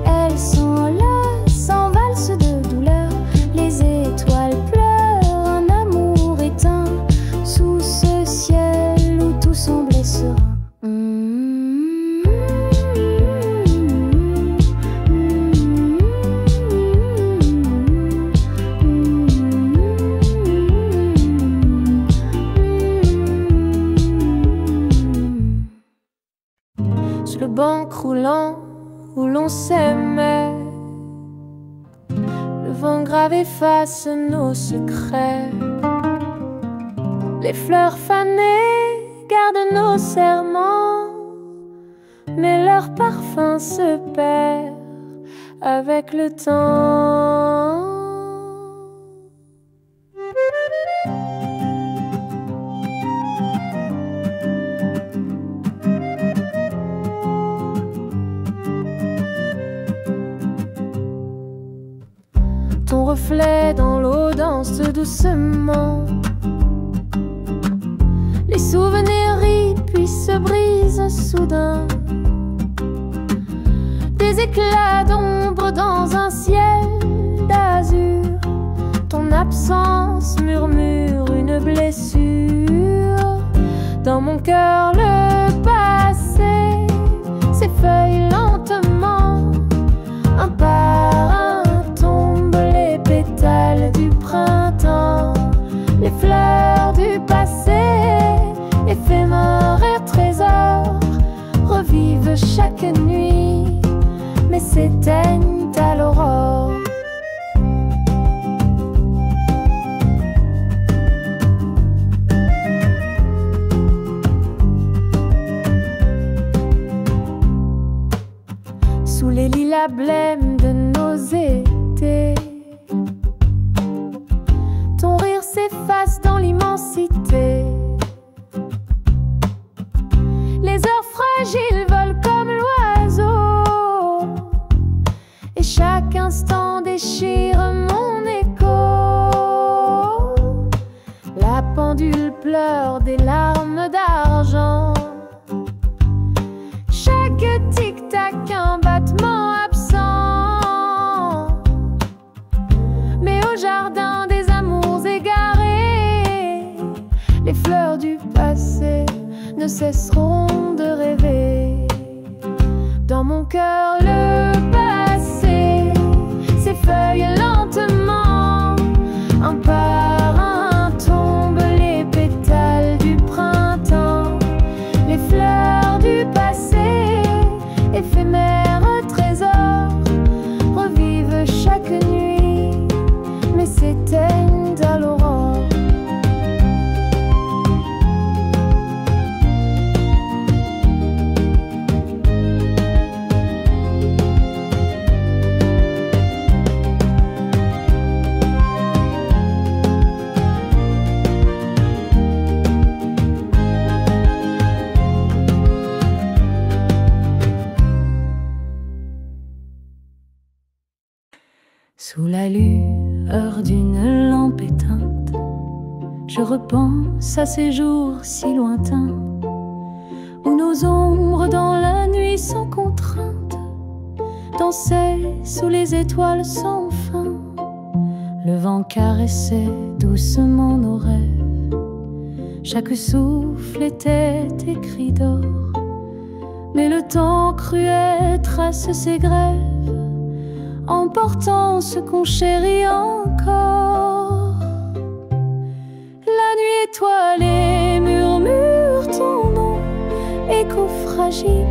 elle s'enlace, s'envalse de douleur. Les étoiles pleurent, un amour éteint, sous ce ciel où tout semblait serein. Sur le banc croulant où l'on s'aimait, le vent grave efface nos secrets. Les fleurs fanées gardent nos serments, mais leur parfum se perd avec le temps. Ton reflet dans l'eau danse doucement. Les souvenirs rient puis se brisent soudain. Des éclats d'ombre dans un ciel d'azur. Ton absence murmure une blessure. Dans mon cœur le passé s'effeuille lentement. Un par un tombent les pétales du printemps. Les fleurs du passé, éphémères et trésors, revivent chaque nuit, mais s'éteignent à l'aurore. Sous les lilas blêmes de nos étés, ton rire s'efface dans l'immensité. Les heures fragiles volent comme l'oiseau, et chaque instant déchire mon écho. La pendule pleure des larmes d'argent. Chaque tic-tac un battement absent. Mais au jardin des amours égarés, les fleurs du passé ne cesseront de rêver. Dans mon cœur le passé s'effeuille lentement. Un par un tombent les pétales du printemps. Les fleurs du passé, éphémères trésors, revivent chaque nuit, mais s'éteignent à l'aurore. la lueur d'une lampe éteinte, je repense à ces jours si lointains où nos ombres dans la nuit sans contrainte dansaient sous les étoiles sans fin. Le vent caressait doucement nos rêves, chaque souffle était écrit d'or, mais le temps cruel trace ses grèves, emportant ce qu'on chérit encore. La nuit étoilée murmure ton nom, écho fragile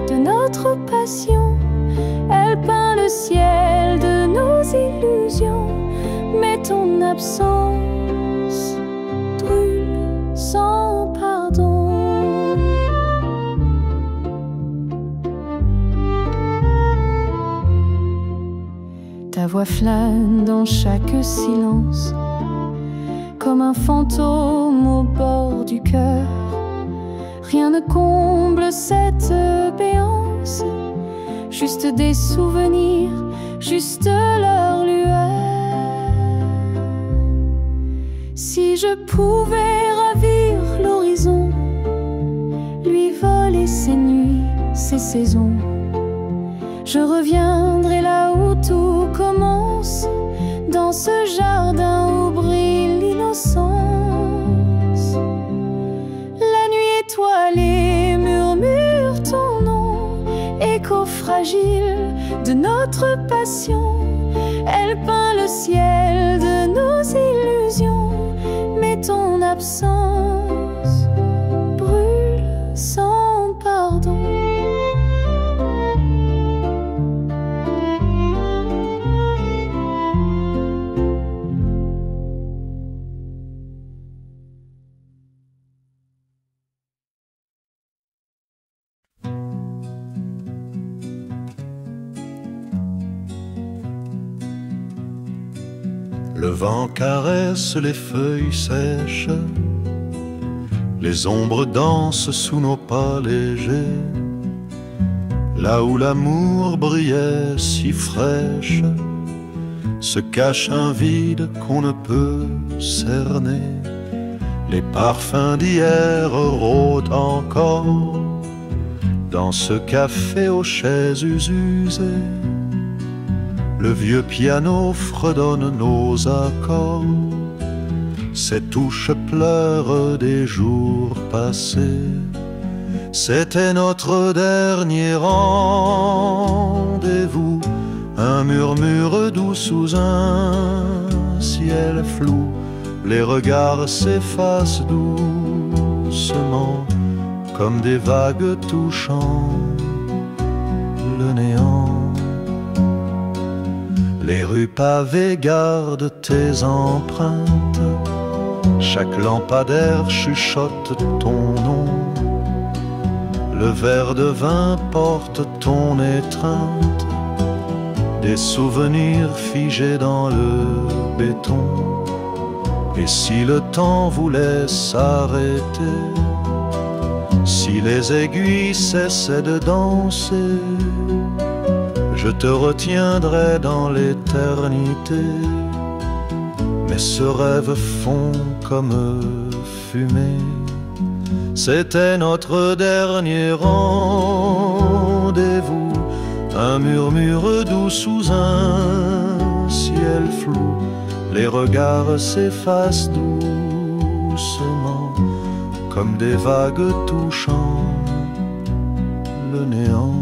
de notre passion. Elle peint le ciel de nos illusions, mais ton absence brûle sans pardon. Ta voix flâne dans chaque silence, comme un fantôme au bord du cœur. Rien ne comble cette béance, juste des souvenirs, juste leur lueur. Si je pouvais ravir l'horizon, lui voler ses nuits, ses saisons, je reviendrai là où tout commence, dans ce jardin où brille l'innocence. La nuit étoilée murmure ton nom, écho fragile de notre passion. Elle peint le ciel de nos illusions, mais ton absence brûle sans pardon. Le vent caresse les feuilles sèches, les ombres dansent sous nos pas légers. Là où l'amour brillait si fraîche, se cache un vide qu'on ne peut cerner. Les parfums d'hier rôdent encore dans ce café aux chaises usées. Le vieux piano fredonne nos accords, ses touches pleurent des jours passés. C'était notre dernier rendez-vous, un murmure doux sous un ciel flou. Les regards s'effacent doucement, comme des vagues touchant le néant. Les rues pavées gardent tes empreintes, chaque lampadaire chuchote ton nom. Le verre de vin porte ton étreinte, des souvenirs figés dans le béton. Et si le temps voulait s'arrêter, si les aiguilles cessaient de danser, je te retiendrai dans l'éternité. Mais ce rêve fond comme fumée. C'était notre dernier rendez-vous, un murmure doux sous un ciel flou. Les regards s'effacent doucement, comme des vagues touchant le néant.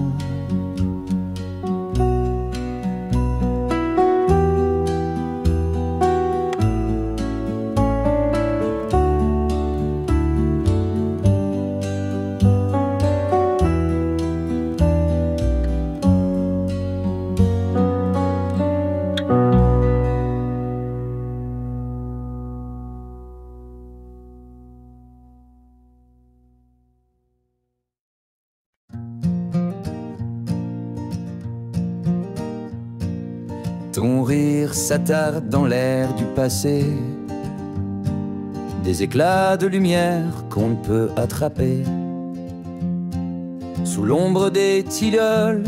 Ton rire s'attarde dans l'air du passé, des éclats de lumière qu'on ne peut attraper. Sous l'ombre des tilleuls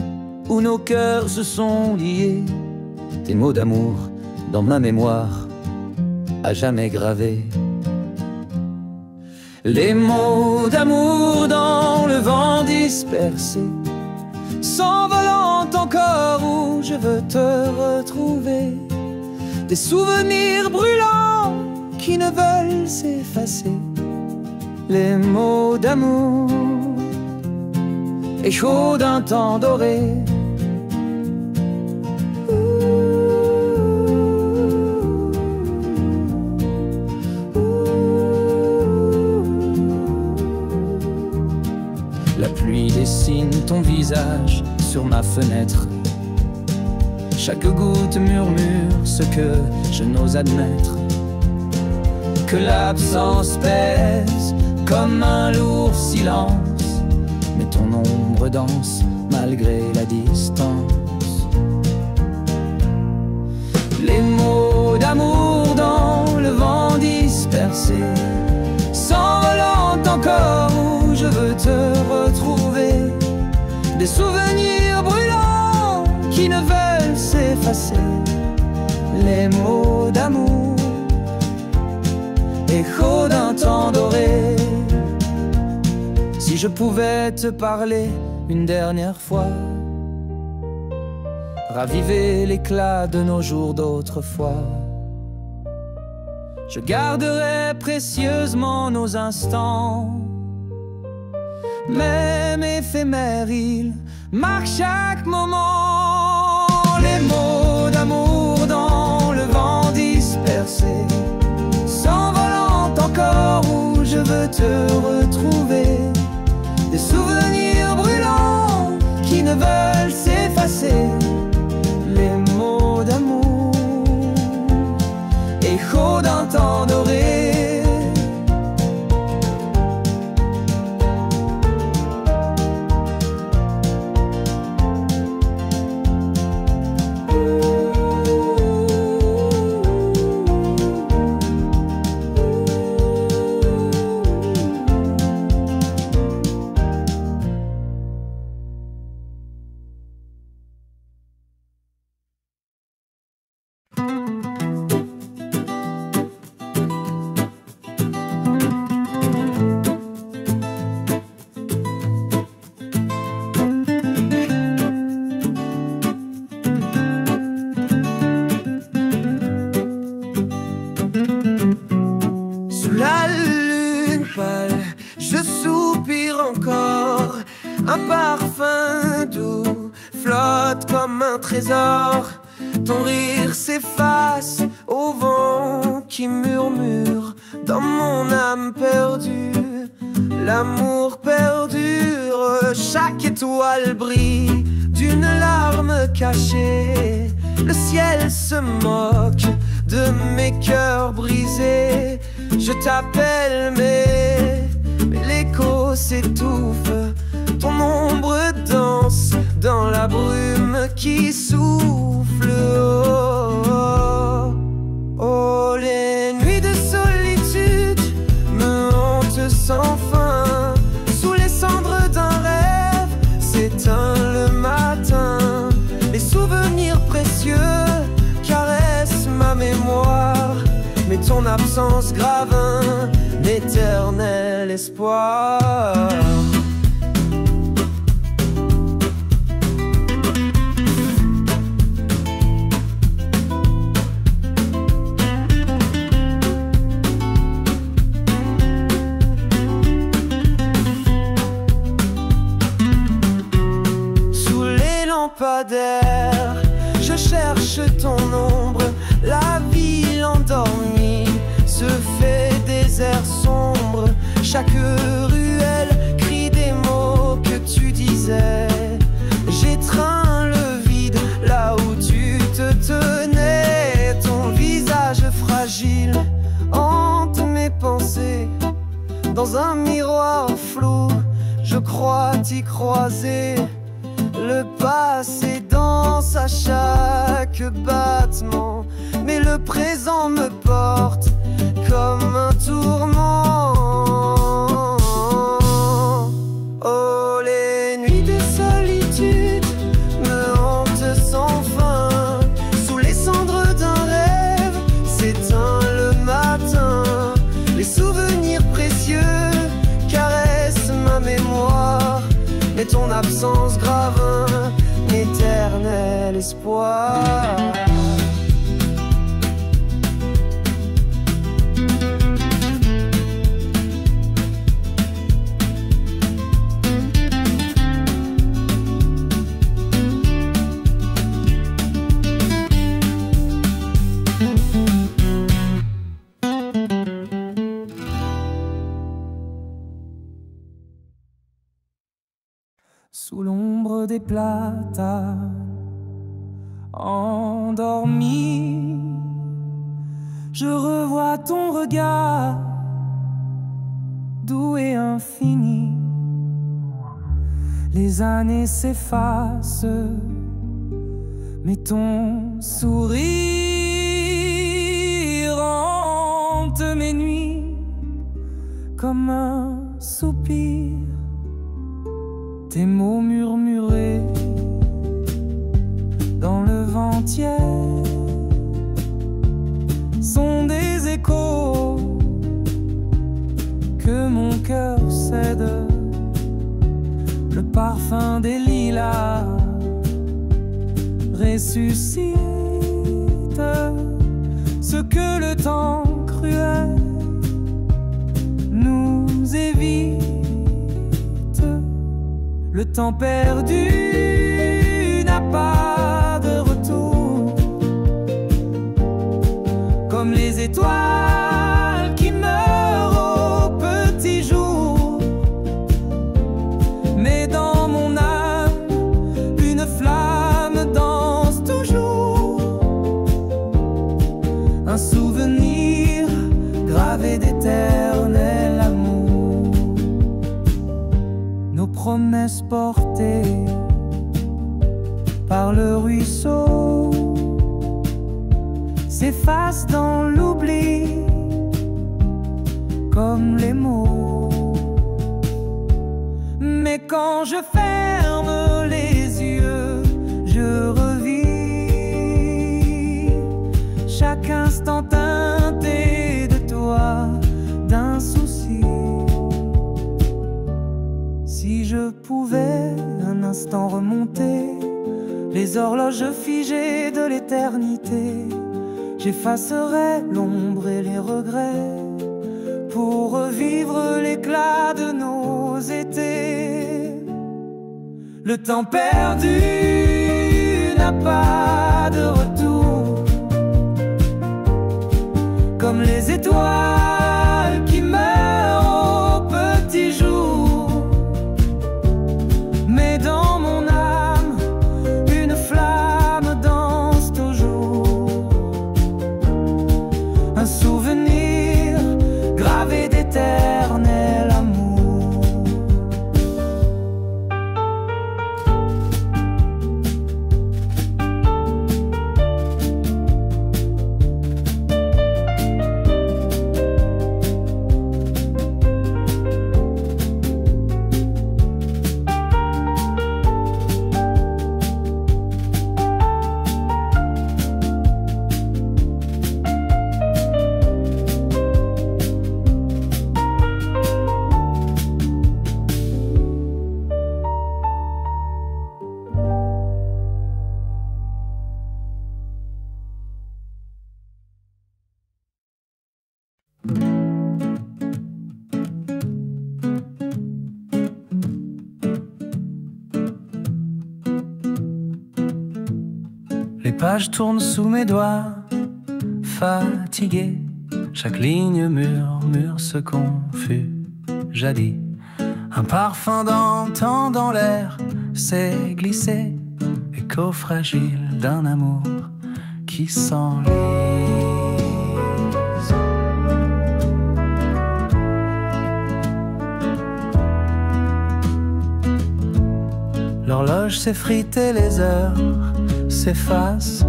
où nos cœurs se sont liés, tes mots d'amour dans ma mémoire, à jamais gravés. Les mots d'amour dans le vent dispersé, s'envolant encore où je veux te retrouver. Des souvenirs brûlants qui ne veulent s'effacer. Les mots d'amour, écho d'un temps doré. La pluie dessine ton visage sur ma fenêtre. Chaque goutte murmure ce que je n'ose admettre. Que l'absence pèse comme un lourd silence, mais ton ombre danse malgré la distance. Les mots d'amour dans le vent dispersé, s'envolant encore où je veux te retrouver. Des souvenirs brûlants qui ne veulent s'effacer. Les mots d'amour, écho d'un temps doré. Si je pouvais te parler une dernière fois, raviver l'éclat de nos jours d'autrefois, je garderai précieusement nos instants. Même éphémère, il marque chaque moment. Les mots d'amour dans le vent dispersé, s'envolant encore où je veux te retrouver. Des souvenirs brûlants qui ne veulent s'effacer. Les mots d'amour, écho d'un temps doré. Un parfum doux flotte comme un trésor. Ton rire s'efface au vent qui murmure dans mon âme perdue. L'amour perdure, chaque étoile brille d'une larme cachée. Le ciel se moque de mes cœurs brisés. Je t'appelle mais l'écho s'étouffe. Ton ombre danse dans la brume qui souffle. Oh, oh, oh, les nuits de solitude me hantent sans fin. Sous les cendres d'un rêve s'éteint le matin. Les souvenirs précieux caressent ma mémoire, mais ton absence grave un éternel espoir. Je cherche ton ombre, la ville endormie se fait désert sombre. Chaque ruelle crie des mots que tu disais. J'étreins le vide là où tu te tenais. Ton visage fragile hante mes pensées. Dans un miroir flou, je crois t'y croiser. Le passé danse à chaque battement, mais le présent me porte comme un tourment. Oh, les nuits de solitude me hantent sans fin. Sous les cendres d'un rêve espoir. Sous l'ombre des platanes, endormi, je revois ton regard doux et infini. Les années s'effacent, mais ton sourire hante mes nuits comme un soupir. Tes mots murmurés dans le vent tiède sont des échos que mon cœur cède. Le parfum des lilas ressuscite ce que le temps cruel nous évite. Le temps perdu n'a pas de retour, comme les étoiles qui meurent au petit jour. Mais dans mon âme, une flamme danse toujours, un souvenir gravé d'éternel amour. Nos promesses portées par le ruisseau s'effacent dans l'oubli comme les mots. Mais quand je ferme les yeux, je revis chaque instant teinté de toi, d'un souci. Si je pouvais un instant remonter les horloges figées de l'éternité, j'effacerais l'ombre et les regrets pour revivre l'éclat de nos étés. Le temps perdu n'a pas de retour, comme les étoiles qui meurent au petit jour. Mais dans mon âme, une flamme danse toujours, un souvenir gravé d'éternel amour. Les pages tournent sous mes doigts, fatigué. Chaque ligne murmure ce qu'on fut jadis. Un parfum d'antan dans l'air s'est glissé, écho fragile d'un amour qui s'enlise. L'horloge s'effrite et les heures s'effacent.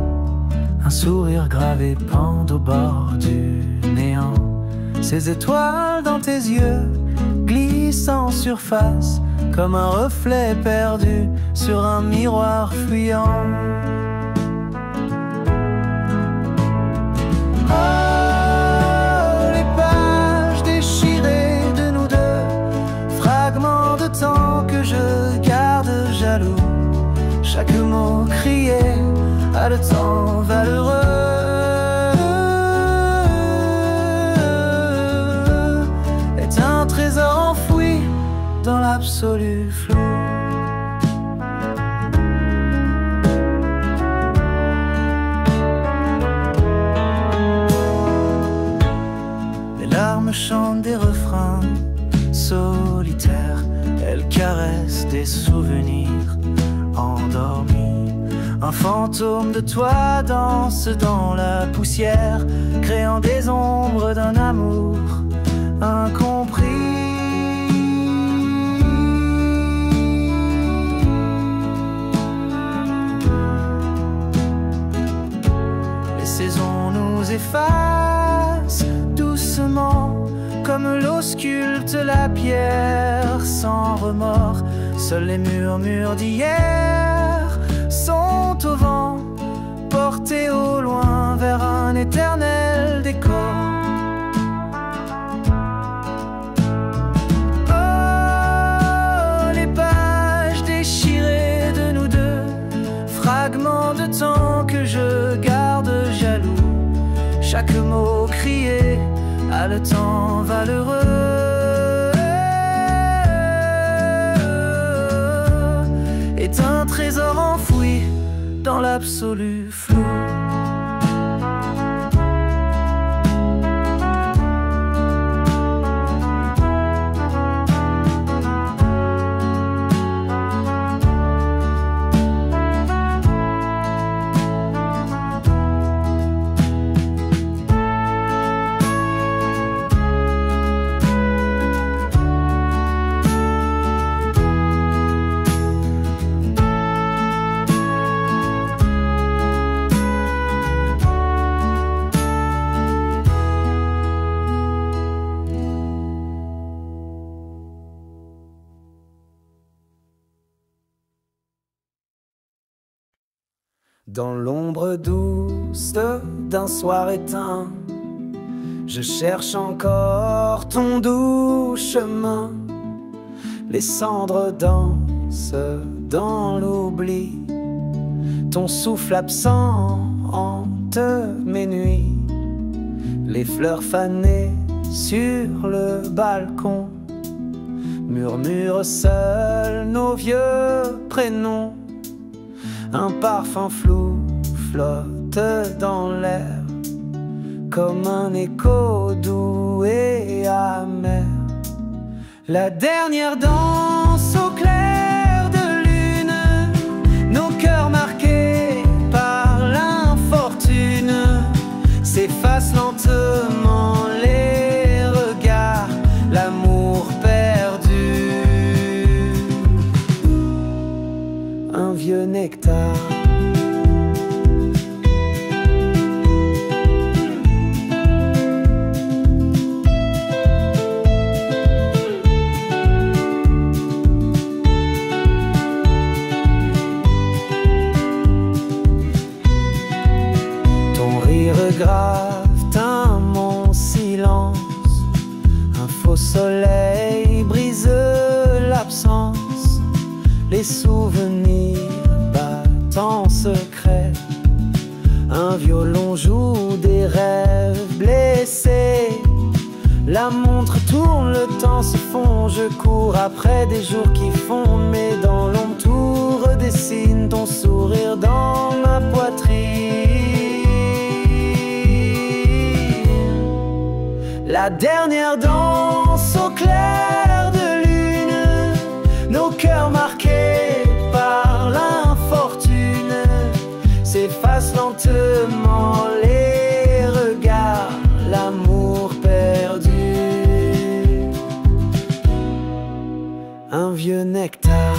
Un sourire gravé pend au bord du néant. Ces étoiles dans tes yeux glissent en surface, comme un reflet perdu sur un miroir fuyant. Oh, les pages déchirées de nous deux, fragments de temps que je garde jaloux. Chaque mot crié l'absolu flou. Les larmes chantent des refrains solitaires, elles caressent des souvenirs endormis. Un fantôme de toi danse dans la poussière, créant des ombres d'un amour incompris. Les saisons nous effacent doucement, comme l'eau sculpte la pierre sans remords. Seuls les murmures d'hier sont au vent, portés au loin vers un éternel décor. Oh, les pages déchirées de nous deux, fragments de temps que je garde jaloux. Chaque mot crié a le temps valeureux, est un trésor enfoui dans l'absolu flou. Dans l'ombre douce d'un soir éteint, je cherche encore ton doux chemin. Les cendres dansent dans l'oubli, ton souffle absent hante mes nuits. Les fleurs fanées sur le balcon murmurent seuls nos vieux prénoms. Un parfum flou flotte dans l'air, comme un écho doux et amer. La dernière danse au clair de lune, nos cœurs marqués par l'infortune s'effacent lentement les regards, l'amour perdu. Un vieux nectar. Grave teint mon silence, un faux soleil brise l'absence. Les souvenirs battent en secret, un violon joue des rêves blessés. La montre tourne, le temps se fond, je cours après des jours qui fondent. Mais dans l'ombre tout redessine ton sourire dans ma poitrine. La dernière danse au clair de lune, nos cœurs marqués par l'infortune s'effacent lentement les regards, l'amour perdu. Un vieux nectar.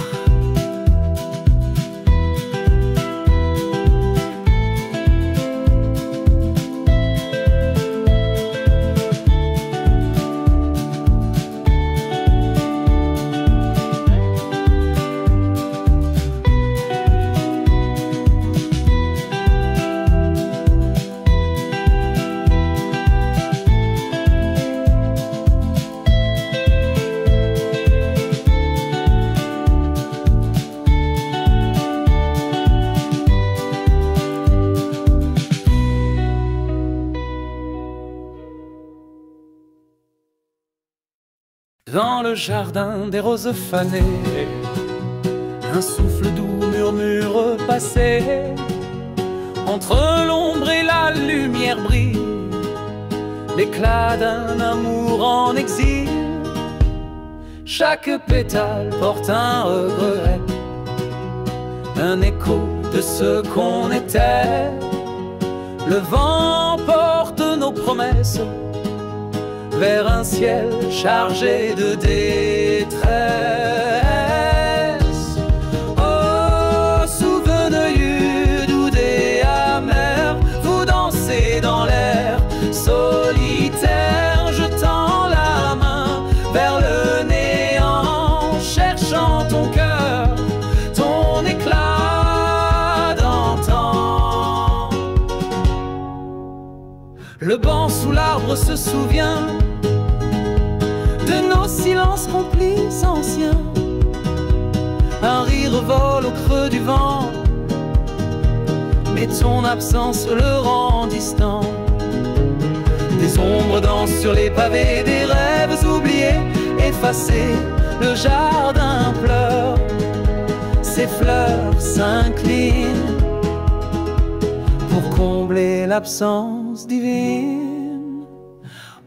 Dans le jardin des roses fanées, un souffle doux murmure passé. Entre l'ombre et la lumière brille l'éclat d'un amour en exil. Chaque pétale porte un regret, un écho de ce qu'on était. Le vent porte nos promesses vers un ciel chargé de détresse. Oh, souvenez doux et amer, vous dansez dans l'air solitaire, jetant la main vers le néant, cherchant ton cœur, ton éclat d'antan. Le banc sous l'arbre se souvient de nos silences remplis anciens. Un rire vole au creux du vent, mais ton absence le rend distant. Des ombres dansent sur les pavés, des rêves oubliés, effacés. Le jardin pleure, ses fleurs s'inclinent pour combler l'absence divine.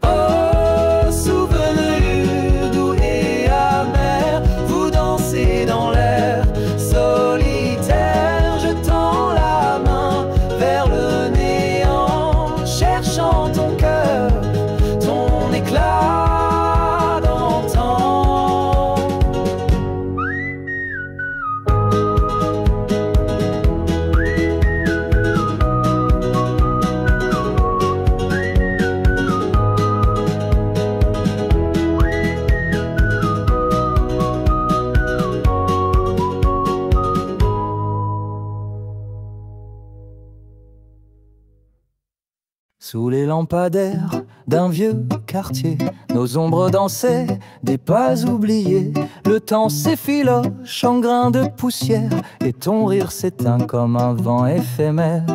Oh, souvenez doux et amer, vous dansez dans l'air solitaire, jetant la main vers le néant, cherchant ton cœur, ton éclat d'antan. Sous les lampadaires d'un vieux quartier, nos ombres dansaient, des pas oubliés. Le temps s'effiloche en grains de poussière, et ton rire s'éteint comme un vent éphémère.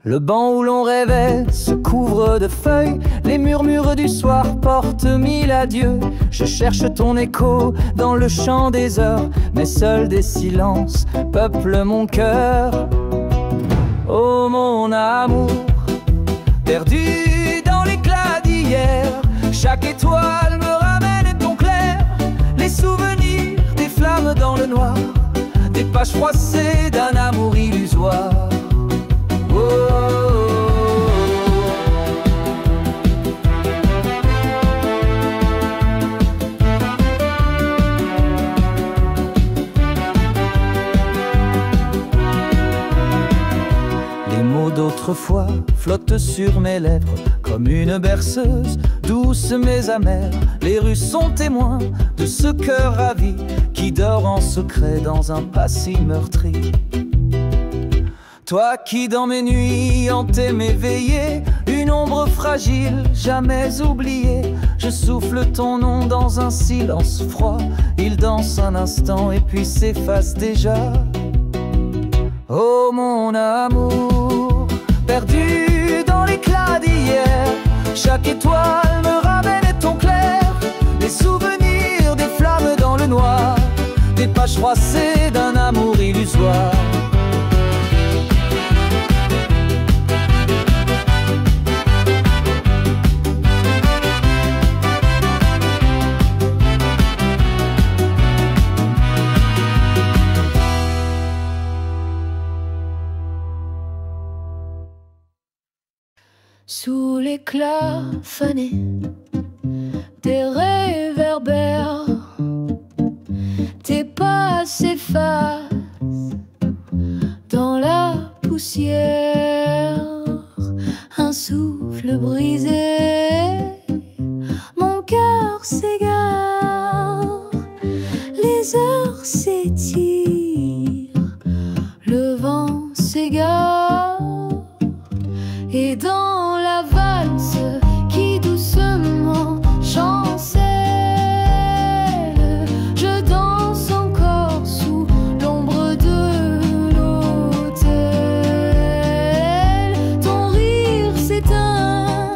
Le banc où l'on rêvait se couvre de feuilles, les murmures du soir portent mille adieux. Je cherche ton écho dans le chant des heures, mais seuls des silences peuplent mon cœur. Oh mon amour, perdu dans l'éclat d'hier, chaque étoile me ramène ton clair. Les souvenirs des flammes dans le noir, des pages froissées d'un amour illusoire. Oh, oh, oh. Les mots d'autrefois flottent sur mes lèvres comme une berceuse, douce mais amère. Les rues sont témoins de ce cœur ravi qui dort en secret dans un passé meurtri. Toi qui dans mes nuits hantais mes veillées, une ombre fragile, jamais oubliée. Je souffle ton nom dans un silence froid, il danse un instant et puis s'efface déjà. Oh mon amour, perdu dans l'éclat d'hier, chaque étoile me ramène ton clair. Les souvenirs des flammes dans le noir, des pages froissées d'un amour illusoire. Sous l'éclat fané des réverbères, tes pas s'effacent dans la poussière. Un souffle brisé, mon cœur s'égare. Les heures s'étirent, le vent s'égare. Et dans la valse qui doucement chancelle, je danse encore sous l'ombre de l'autel. Ton rire s'éteint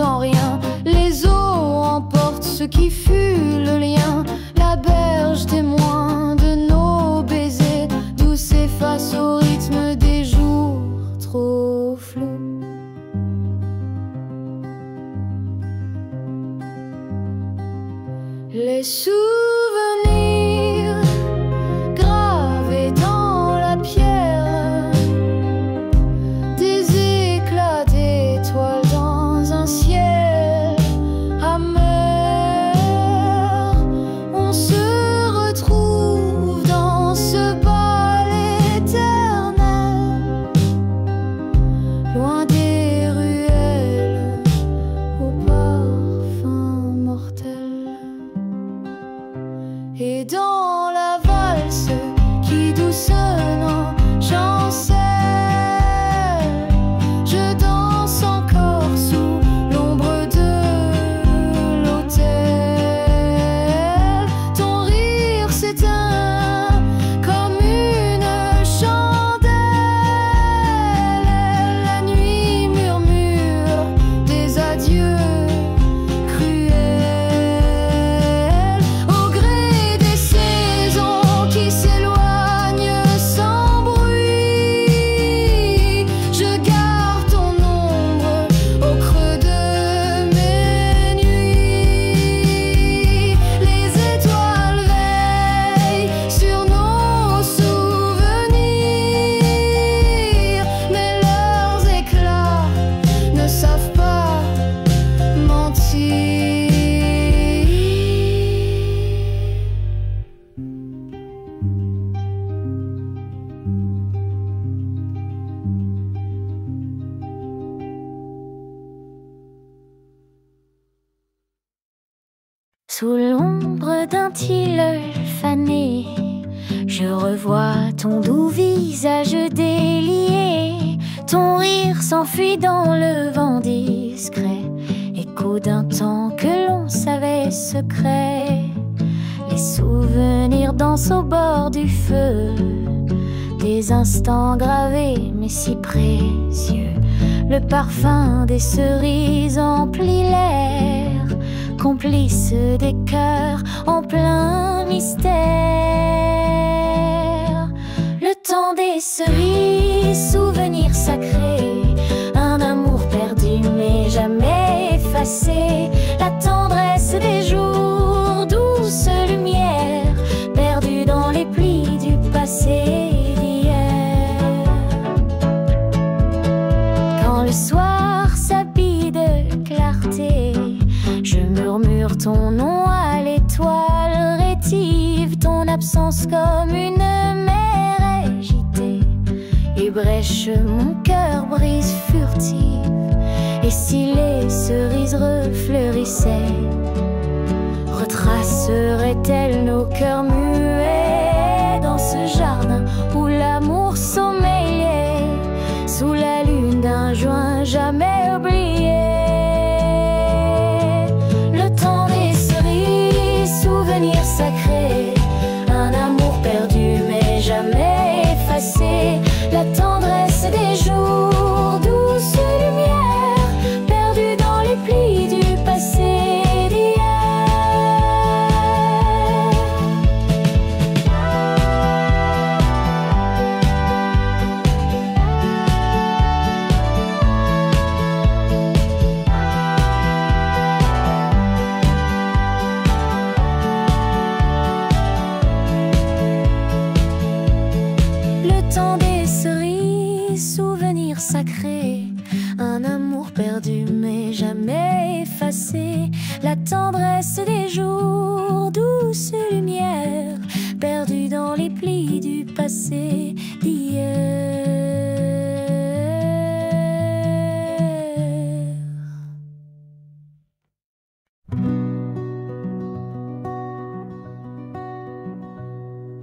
n'entends rien. Les eaux emportent ce qui fut le lien. La berge témoin de nos baisers, d'où s'efface au rythme des jours trop flous. Les souvenirs gravés dans la pierre, des éclats d'étoiles dans un ciel amer. On se retrouve dans ce bal éternel, loin des ruelles au parfum mortel. Et dans la valse qui doucement chancelle, je danse encore sous l'ombre de l'autel. Ton rire s'éteint comme une chandelle. La nuit murmure des adieux cruels. Au gré des saisons qui s'éloignent sans bruit, je garde ton ombre au creux de mes nuits. Les étoiles veillent sur nos souvenirs, mais leurs éclats ne savent pas mentir. Sous l'ombre d'un tilleul fané, je revois ton doux visage délié. Ton rire s'enfuit dans le vent discret, écho d'un temps que l'on savait secret. Les souvenirs dansent au bord du feu, des instants gravés mais si précieux. Le parfum des cerises emplit l'air, complice des cœurs en plein mystère. Le temps des cerises, souvenir sacré, un amour perdu mais jamais effacé. La tendresse des jours, douce lumière, perdue dans les plis du passé d'hier. Quand le soir s'habille de clarté, je murmure ton nom à l'étoile rétive. Ton absence comme une mer agitée ébrèche mon cœur, brise furtive. Et si les cerises refleurissaient, retraceraient-elles nos cœurs muets dans ce jardin où l'amour sommeillait, sous la lune d'un juin jamais oublié. Souvenir sacré, un amour perdu mais jamais effacé. La tendresse des jours, douce lumière, perdue dans les plis du passé d'hier. Temps des cerises, souvenir sacré, un amour perdu mais jamais effacé. La tendresse des jours, douce lumière, perdue dans les plis du passé d'hier.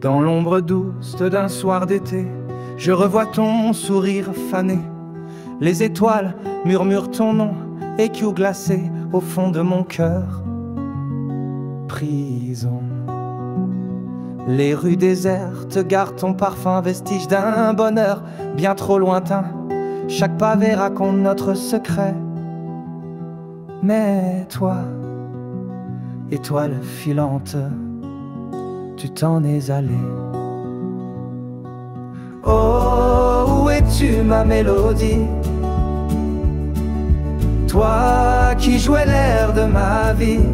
Dans l'ombre douce d'un soir d'été, je revois ton sourire fané. Les étoiles murmurent ton nom, échos glacés au fond de mon cœur. Prison. Les rues désertes gardent ton parfum, vestige d'un bonheur bien trop lointain. Chaque pavé raconte notre secret. Mais toi, étoile filante, tu t'en es allé. Oh, où es-tu ma mélodie? Toi qui jouais l'air de ma vie.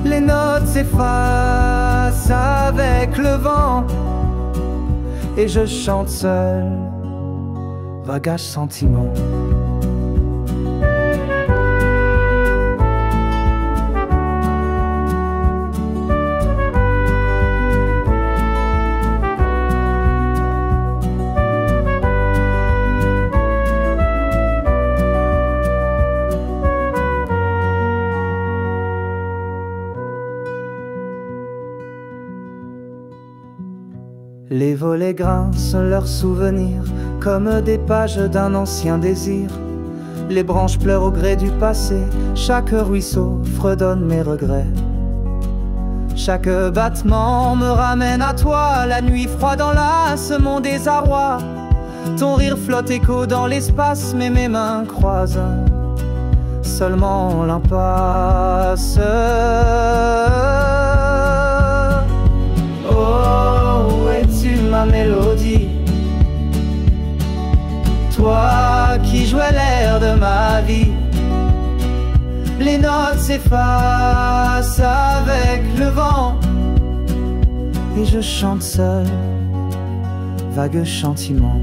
Les notes s'effacent avec le vent et je chante seul, vagage sentiment. Les volets grincent leurs souvenirs comme des pages d'un ancien désir. Les branches pleurent au gré du passé, chaque ruisseau fredonne mes regrets. Chaque battement me ramène à toi, la nuit froide enlace mon désarroi. Ton rire flotte écho dans l'espace, mais mes mains croisent seulement l'impasse. Ma mélodie, toi qui jouais l'air de ma vie. Les notes s'effacent avec le vent et je chante seul, vague chantiment.